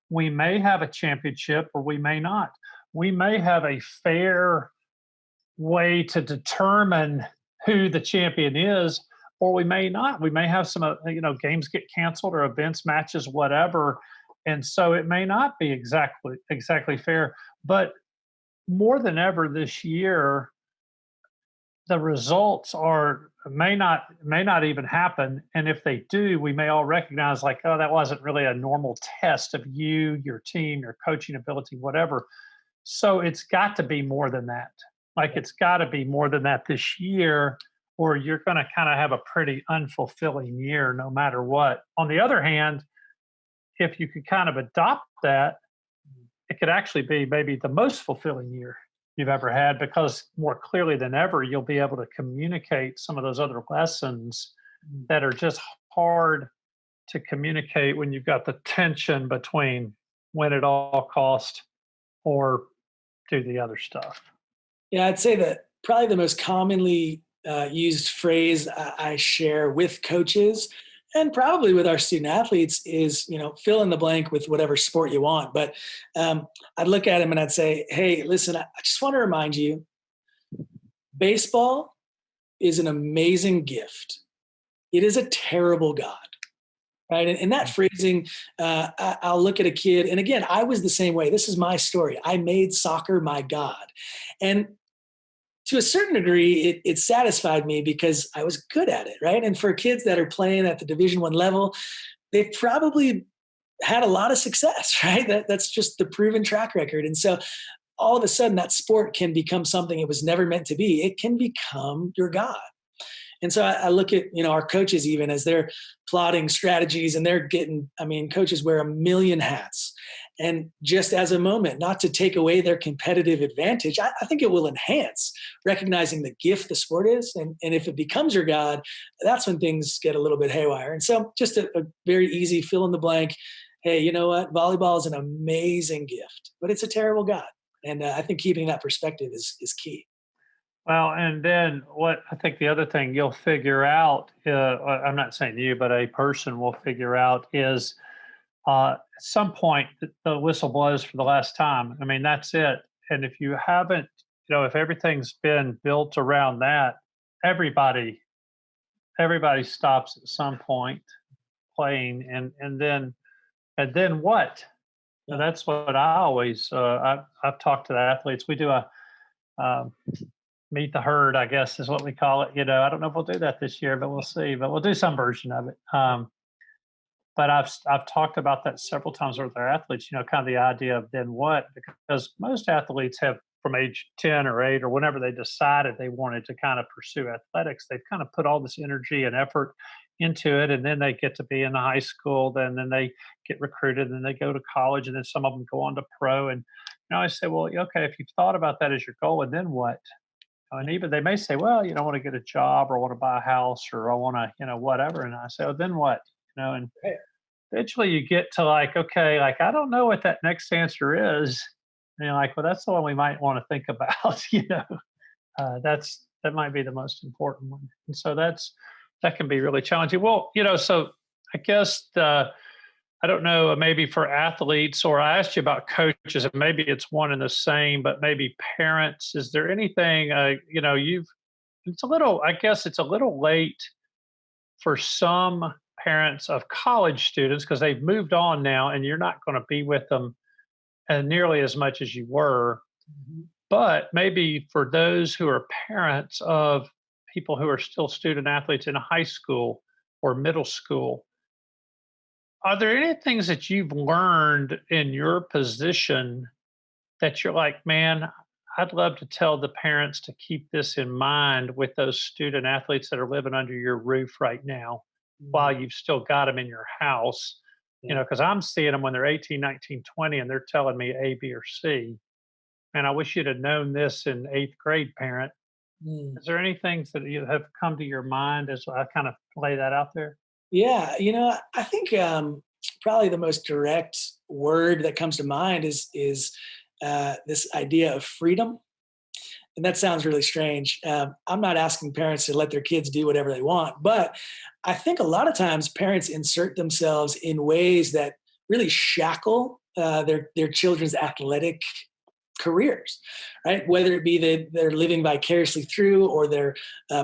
We may have a championship or we may not. We may have a fair way to determine who the champion is, or we may not. We may have some, games get canceled or events, matches, whatever. And so it may not be exactly fair. But more than ever this year, the results may not even happen, and if they do, we may all recognize like, oh, that wasn't really a normal test of you, your team, your coaching ability, whatever. So it's got to be more than that. Like it's got to be more than that this year, or you're going to kind of have a pretty unfulfilling year, no matter what. On the other hand, if you could kind of adopt that, it could actually be maybe the most fulfilling year you've ever had, because more clearly than ever, you'll be able to communicate some of those other lessons that are just hard to communicate when you've got the tension between win at all cost or do the other stuff. Yeah, I'd say that probably the most commonly used phrase I share with coaches and probably with our student athletes is, fill in the blank with whatever sport you want. But I'd look at him and I'd say, hey, listen, I just want to remind you, baseball is an amazing gift. It is a terrible God. Right. And that phrasing, I'll look at a kid. And again, I was the same way. This is my story. I made soccer my God. And to a certain degree, it satisfied me because I was good at it, right? And for kids that are playing at the Division I level, they've probably had a lot of success, right? That's just the proven track record. And so all of a sudden that sport can become something it was never meant to be. It can become your God. And so I look at, our coaches, even as they're plotting strategies and they're getting, coaches wear a million hats. And just as a moment, not to take away their competitive advantage, I think it will enhance recognizing the gift the sport is. And if it becomes your God, that's when things get a little bit haywire. And so just a very easy fill in the blank. Hey, you know what? Volleyball is an amazing gift, but it's a terrible God. And I think keeping that perspective is key. Well, and then what I think the other thing you'll figure out, I'm not saying you, but a person will figure out is at some point the whistle blows for the last time. I mean, that's it. And if you haven't, if everything's been built around that, everybody stops at some point playing, and then what? And that's what I always I've talked to the athletes. We do a um, meet the herd, I guess is what we call it. I don't know if we'll do that this year, but we'll see. But we'll do some version of it. But I've talked about that several times with our athletes. Kind of the idea of then what, because most athletes have from age 10 or 8 or whenever they decided they wanted to kind of pursue athletics, they've kind of put all this energy and effort into it, and then they get to be in the high school, then they get recruited, and then they go to college, and then some of them go on to pro. And I say, well, okay, if you've thought about that as your goal, and then what? And even they may say, well, I want to get a job, or I want to buy a house, or I want to, whatever. And I say, oh, then what? And eventually you get to okay, I don't know what that next answer is. And you're like, well, that's the one we might want to think about. That might be the most important one. And so that can be really challenging. Well, so I guess I don't know, maybe for athletes, or I asked you about coaches, and maybe it's one and the same, but maybe parents. Is there anything, I guess it's a little late for some parents of college students because they've moved on now and you're not going to be with them nearly as much as you were. Mm-hmm. But maybe for those who are parents of people who are still student athletes in high school or middle school, are there any things that you've learned in your position that you're like, man, I'd love to tell the parents to keep this in mind with those student athletes that are living under your roof right now while you've still got them in your house? Because I'm seeing them when they're 18, 19, 20, and they're telling me A, B, or C. And I wish you'd have known this in 8th grade, parent. Is there any things that you have come to your mind as I kind of lay that out there? Yeah, I think probably the most direct word that comes to mind is this idea of freedom. And that sounds really strange. I'm not asking parents to let their kids do whatever they want, but I think a lot of times parents insert themselves in ways that really shackle their children's athletic careers, right? Whether it be that they're living vicariously through, or they're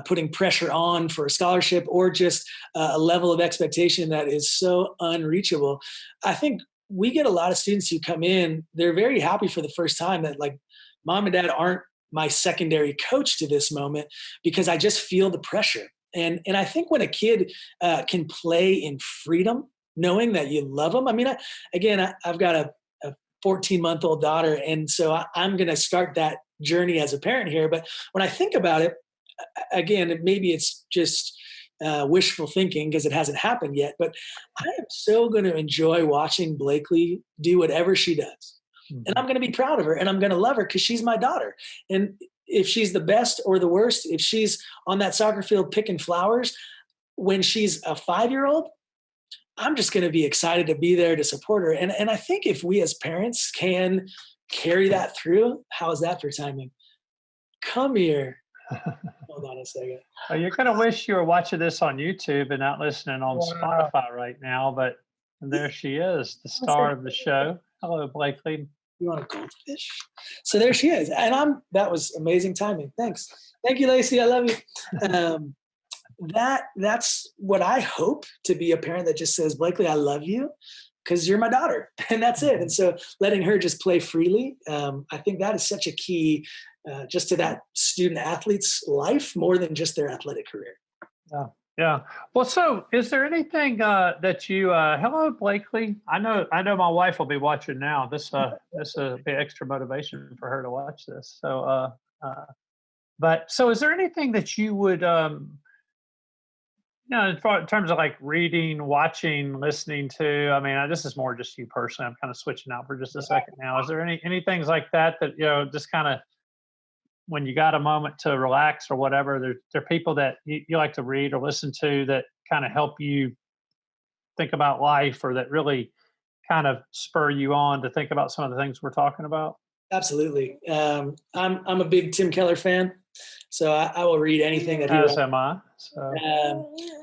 putting pressure on for a scholarship, or just a level of expectation that is so unreachable. I think we get a lot of students who come in, they're very happy for the first time that mom and dad aren't my secondary coach to this moment, because I just feel the pressure. And I think when a kid can play in freedom, knowing that you love them. I've got a 14-month-old daughter. And so I'm going to start that journey as a parent here. But when I think about it, again, maybe it's just wishful thinking because it hasn't happened yet, but I am so going to enjoy watching Blakely do whatever she does. Mm-hmm. And I'm going to be proud of her, and I'm going to love her because she's my daughter. And if she's the best or the worst, if she's on that soccer field picking flowers, when she's a 5-year-old, I'm just going to be excited to be there to support her. And I think if we as parents can carry that through, how is that for timing? Come here. Hold on a second. Well, you're going to wish you were watching this on YouTube and not listening on Spotify right now, but there she is, the star of the show. Hello, Blakely. You want a goldfish? So there she is. And that was amazing timing. Thanks. Thank you, Lacey. I love you. That's what I hope to be, a parent that just says, Blakely, I love you because you're my daughter. And that's it. And so letting her just play freely, I think that is such a key just to that student athlete's life, more than just their athletic career. Yeah, Yeah. Well, so is there anything that you hello Blakely? I know my wife will be watching now. This will be extra motivation for her to watch this. But so is there anything that you would in terms of like reading, watching, listening to? I mean, this is more just you personally. I'm kind of switching out for just a second now. Is there any things like that that just kind of when you got a moment to relax or whatever, there are people that you like to read or listen to that kind of help you think about life or that really kind of spur you on to think about some of the things we're talking about? Absolutely. I'm a big Tim Keller fan, so I will read anything that he As writes. am I. So,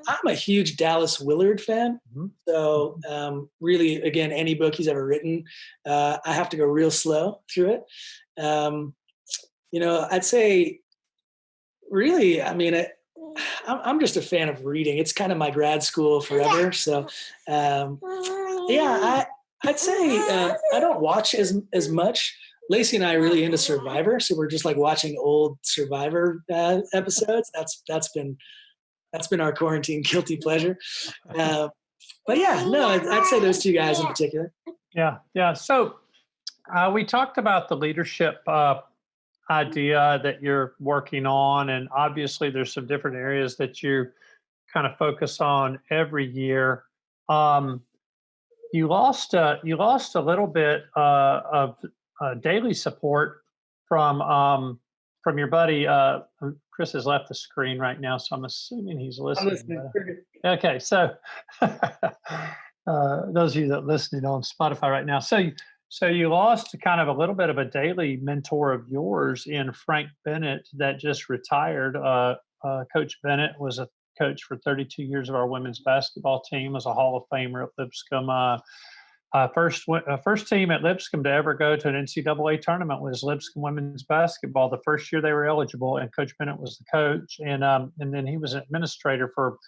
I'm a huge Dallas Willard fan. mhm. So really, again, any book he's ever written, I have to go real slow through it. I'd say really, I'm just a fan of reading. It's kind of my grad school forever. So yeah, I'd say I don't watch as much. Lacey and I are really into Survivor, so we're just like watching old Survivor episodes. That's been our quarantine guilty pleasure. But yeah, no, I'd say those two guys in particular. Yeah, yeah. So we talked about the leadership idea that you're working on, and obviously there's some different areas that you kind of focus on every year. Um, you lost a little bit of daily support from your buddy. Chris has left the screen right now, so I'm assuming he's I'm listening. listening. Okay, so those of you that are listening on Spotify right now, so you lost kind of a little bit of a daily mentor of yours in Frank Bennett that just retired. Coach Bennett was a coach for 32 years of our women's basketball team, was a Hall of Famer at Lipscomb. First team at Lipscomb to ever go to an NCAA tournament was Lipscomb women's basketball. The first year they were eligible, and Coach Bennett was the coach, and then he was an administrator for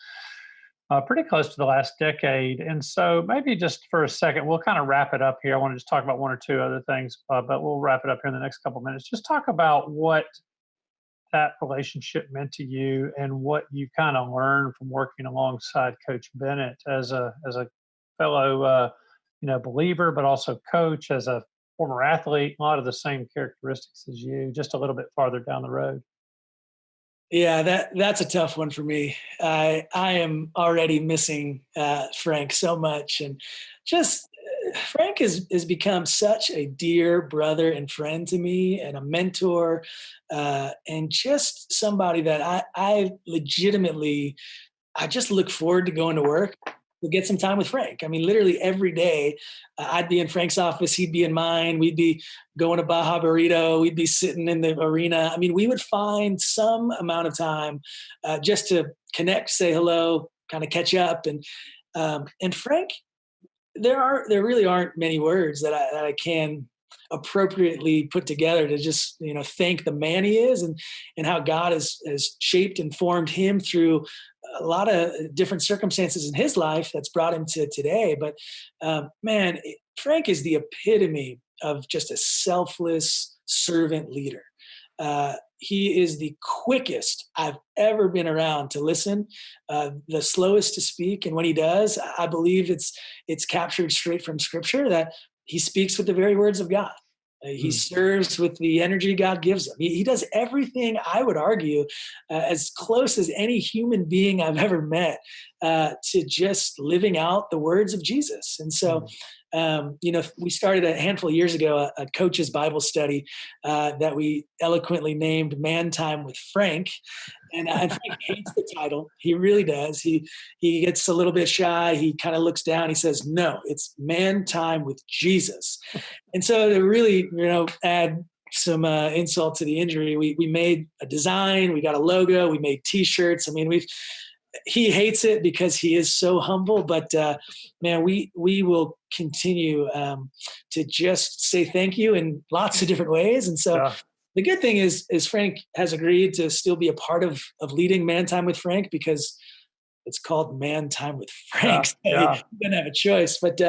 pretty close to the last decade. And so maybe just for a second, we'll kind of wrap it up here. I want to just talk about one or two other things, but we'll wrap it up here in the next couple of minutes. Just talk about what that relationship meant to you and what you kind of learned from working alongside Coach Bennett as a fellow believer, but also coach, as a former athlete, a lot of the same characteristics as you, just a little bit farther down the road. Yeah, that's a tough one for me. I am already missing Frank so much, and just Frank has become such a dear brother and friend to me, and a mentor, and just somebody that I legitimately I just look forward to going to work to get some time with Frank. I mean, literally every day, I'd be in Frank's office, he'd be in mine. We'd be going to Baja Burrito. We'd be sitting in the arena. I mean, we would find some amount of time just to connect, say hello, kind of catch up, and Frank, there really aren't many words that I can appropriately put together to just thank the man he is, and how God has shaped and formed him through a lot of different circumstances in his life that's brought him to today. But man, Frank is the epitome of just a selfless servant leader. He is the quickest I've ever been around to listen, the slowest to speak, and when he does, I believe it's captured straight from Scripture that he speaks with the very words of God. He serves with the energy God gives him. He does everything, I would argue, as close as any human being I've ever met, to just living out the words of Jesus. And so, we started a handful of years ago a coach's Bible study that we eloquently named Man Time with Frank. And Frank hates the title. He really does. He gets a little bit shy. He kind of looks down. He says, "No, it's Man Time with Jesus." And so to really, add some insult to the injury, we made a design. We got a logo. We made T-shirts. I mean, he hates it because he is so humble, but man, we will continue to just say thank you in lots of different ways. And so the good thing is Frank has agreed to still be a part of leading Man Time with Frank, because it's called Man Time with Frank. So he doesn't have a choice. But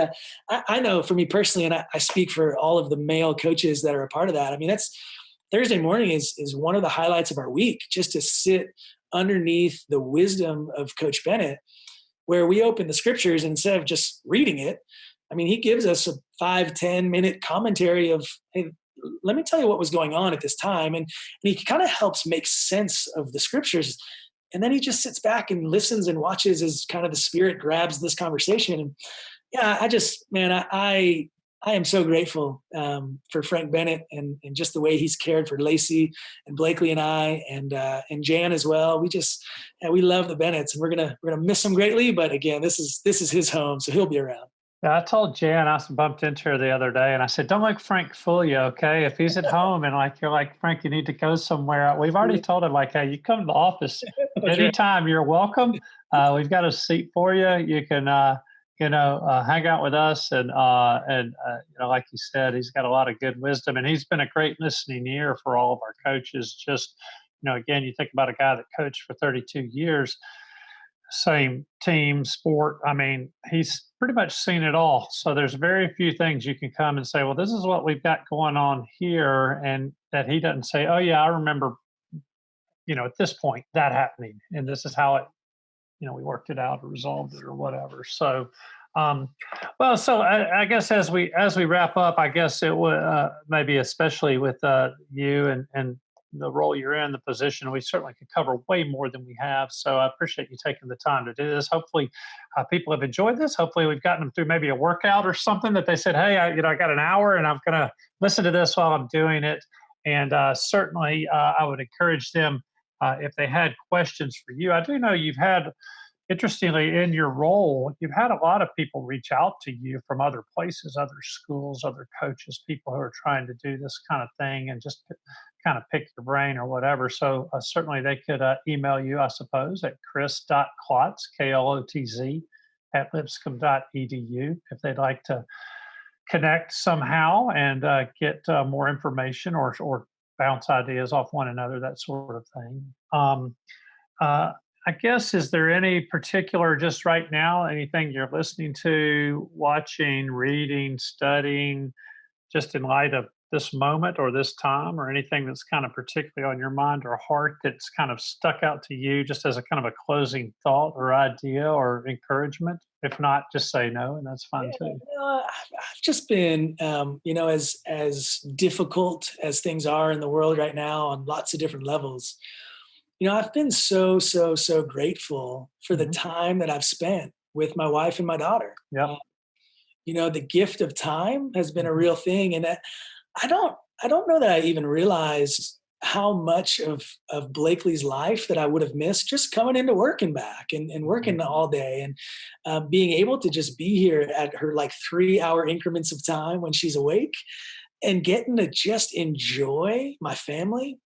I know for me personally, and I speak for all of the male coaches that are a part of that. I mean, that's Thursday morning is one of the highlights of our week, just to sit underneath the wisdom of Coach Bennett, where we open the scriptures and instead of just reading it, I mean, he gives us a 5-10 minute commentary of, hey, let me tell you what was going on at this time. And he kind of helps make sense of the scriptures. And then he just sits back and listens and watches as kind of the Spirit grabs this conversation. And yeah, I am so grateful for Frank Bennett and just the way he's cared for Lacey and Blakely and I and Jan as well. We love the Bennetts, and we're gonna miss him greatly. But again, this is his home, so he'll be around. Yeah, I told Jan, I bumped into her the other day, and I said, "Don't let Frank fool you, okay? If he's at home and you're like, Frank, you need to go somewhere." We've already told him, like, "Hey, you come to the office anytime. You're welcome. We've got a seat for you. You can, hang out with us." And like you said, he's got a lot of good wisdom, and he's been a great listening ear for all of our coaches. Just, again, you think about a guy that coached for 32 years. Same team, sport. I mean, he's pretty much seen it all. So there's very few things you can come and say, well, this is what we've got going on here. And that he doesn't say, oh, yeah, I remember, at this point that happening. And this is how it, we worked it out or resolved it or whatever. So, so I guess as we wrap up, I guess it would maybe especially with you and the role you're in, the position, we certainly could cover way more than we have. So I appreciate you taking the time to do this. Hopefully people have enjoyed this. Hopefully we've gotten them through maybe a workout or something that they said, hey, I got an hour and I'm going to listen to this while I'm doing it. And certainly I would encourage them if they had questions for you. I do know you've had, interestingly, in your role, you've had a lot of people reach out to you from other places, other schools, other coaches, people who are trying to do this kind of thing and just kind of pick your brain or whatever. So certainly they could email you, I suppose, at chris.klotz, Klotz, at lipscomb.edu if they'd like to connect somehow and get more information or bounce ideas off one another, that sort of thing. I guess, is there any particular, just right now, anything you're listening to, watching, reading, studying, just in light of this moment or this time, or anything that's kind of particularly on your mind or heart that's kind of stuck out to you just as a kind of a closing thought or idea or encouragement? If not, just say no, and that's fine too. I've just been, as difficult as things are in the world right now on lots of different levels, I've been so grateful for the time that I've spent with my wife and my daughter. Yeah. The gift of time has been a real thing. And I don't know that I even realized how much of Blakely's life that I would have missed just coming into work and back and working all day and being able to just be here at her 3-hour increments of time when she's awake and getting to just enjoy my family.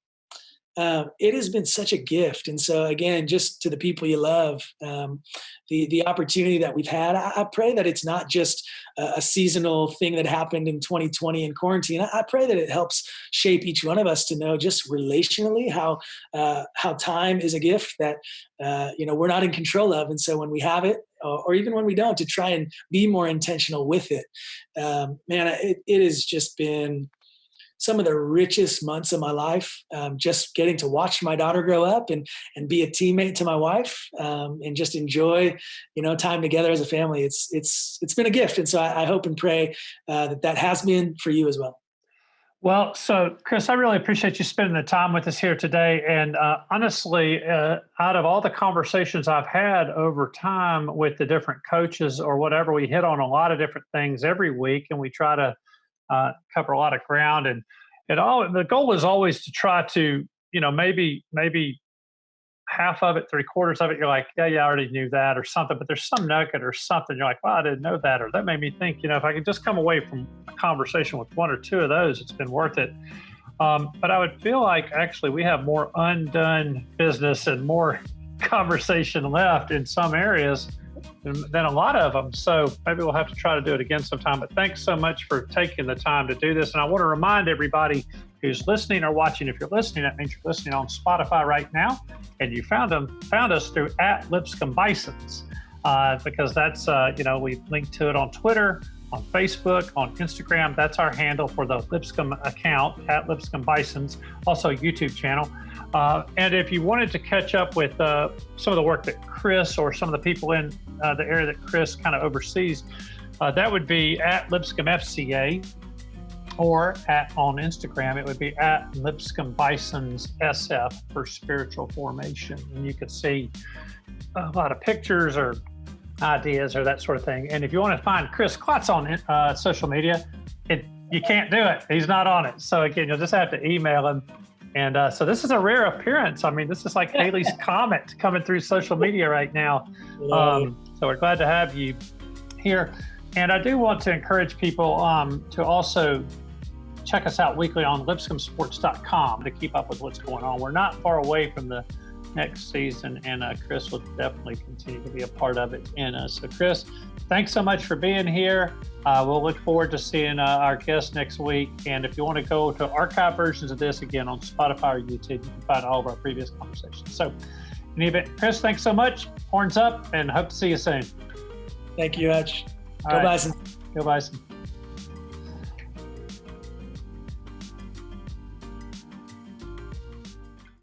It has been such a gift. And so again, just to the people you love, the opportunity that we've had, I pray that it's not just a seasonal thing that happened in 2020 in quarantine. I pray that it helps shape each one of us to know just relationally how time is a gift that, we're not in control of. And so when we have it, or even when we don't, to try and be more intentional with it. It has just been some of the richest months of my life, just getting to watch my daughter grow up and be a teammate to my wife, and just enjoy, time together as a family. It's been a gift. And so I hope and pray that has been for you as well. Well, so Chris, I really appreciate you spending the time with us here today. And honestly, out of all the conversations I've had over time with the different coaches or whatever, we hit on a lot of different things every week, and we try to cover a lot of ground, and the goal is always to try to, maybe half of it, 3/4 of it, you're like, yeah, I already knew that or something, but there's some nugget or something you're like, well, I didn't know that, or that made me think, if I could just come away from a conversation with 1 or 2 of those, it's been worth it. But I would feel like actually we have more undone business and more conversation left in some areas than a lot of them. So maybe we'll have to try to do it again sometime. But thanks so much for taking the time to do this. And I want to remind everybody who's listening or watching, if you're listening, that means you're listening on Spotify right now, and you found us through @Lipscomb Bisons, because that's, we linked to it on Twitter. on Facebook, on Instagram. That's our handle for the Lipscomb account at Lipscomb Bisons, also a YouTube channel. And if you wanted to catch up with some of the work that Chris or some of the people in the area that Chris kind of oversees, that would be at Lipscomb FCA, or on Instagram, it would be at Lipscomb Bisons SF for spiritual formation. And you could see a lot of pictures or ideas or that sort of thing. And if you want to find Chris Klotz on social media, you can't do it. He's not on it. So again, you'll just have to email him. And so this is a rare appearance. I mean, this is like Halley's Comet coming through social media right now. So we're glad to have you here. And I do want to encourage people to also check us out weekly on lipscombsports.com to keep up with what's going on. We're not far away from the next season, and Chris will definitely continue to be a part of it. And so Chris, thanks so much for being here. We'll look forward to seeing our guest next week. And if you want to go to archive versions of this, again, on Spotify or YouTube, you can find all of our previous conversations. So in any event, Chris, thanks so much. Horns up, and hope to see you soon. Thank you, Hutch. Go Bison. Go Bison.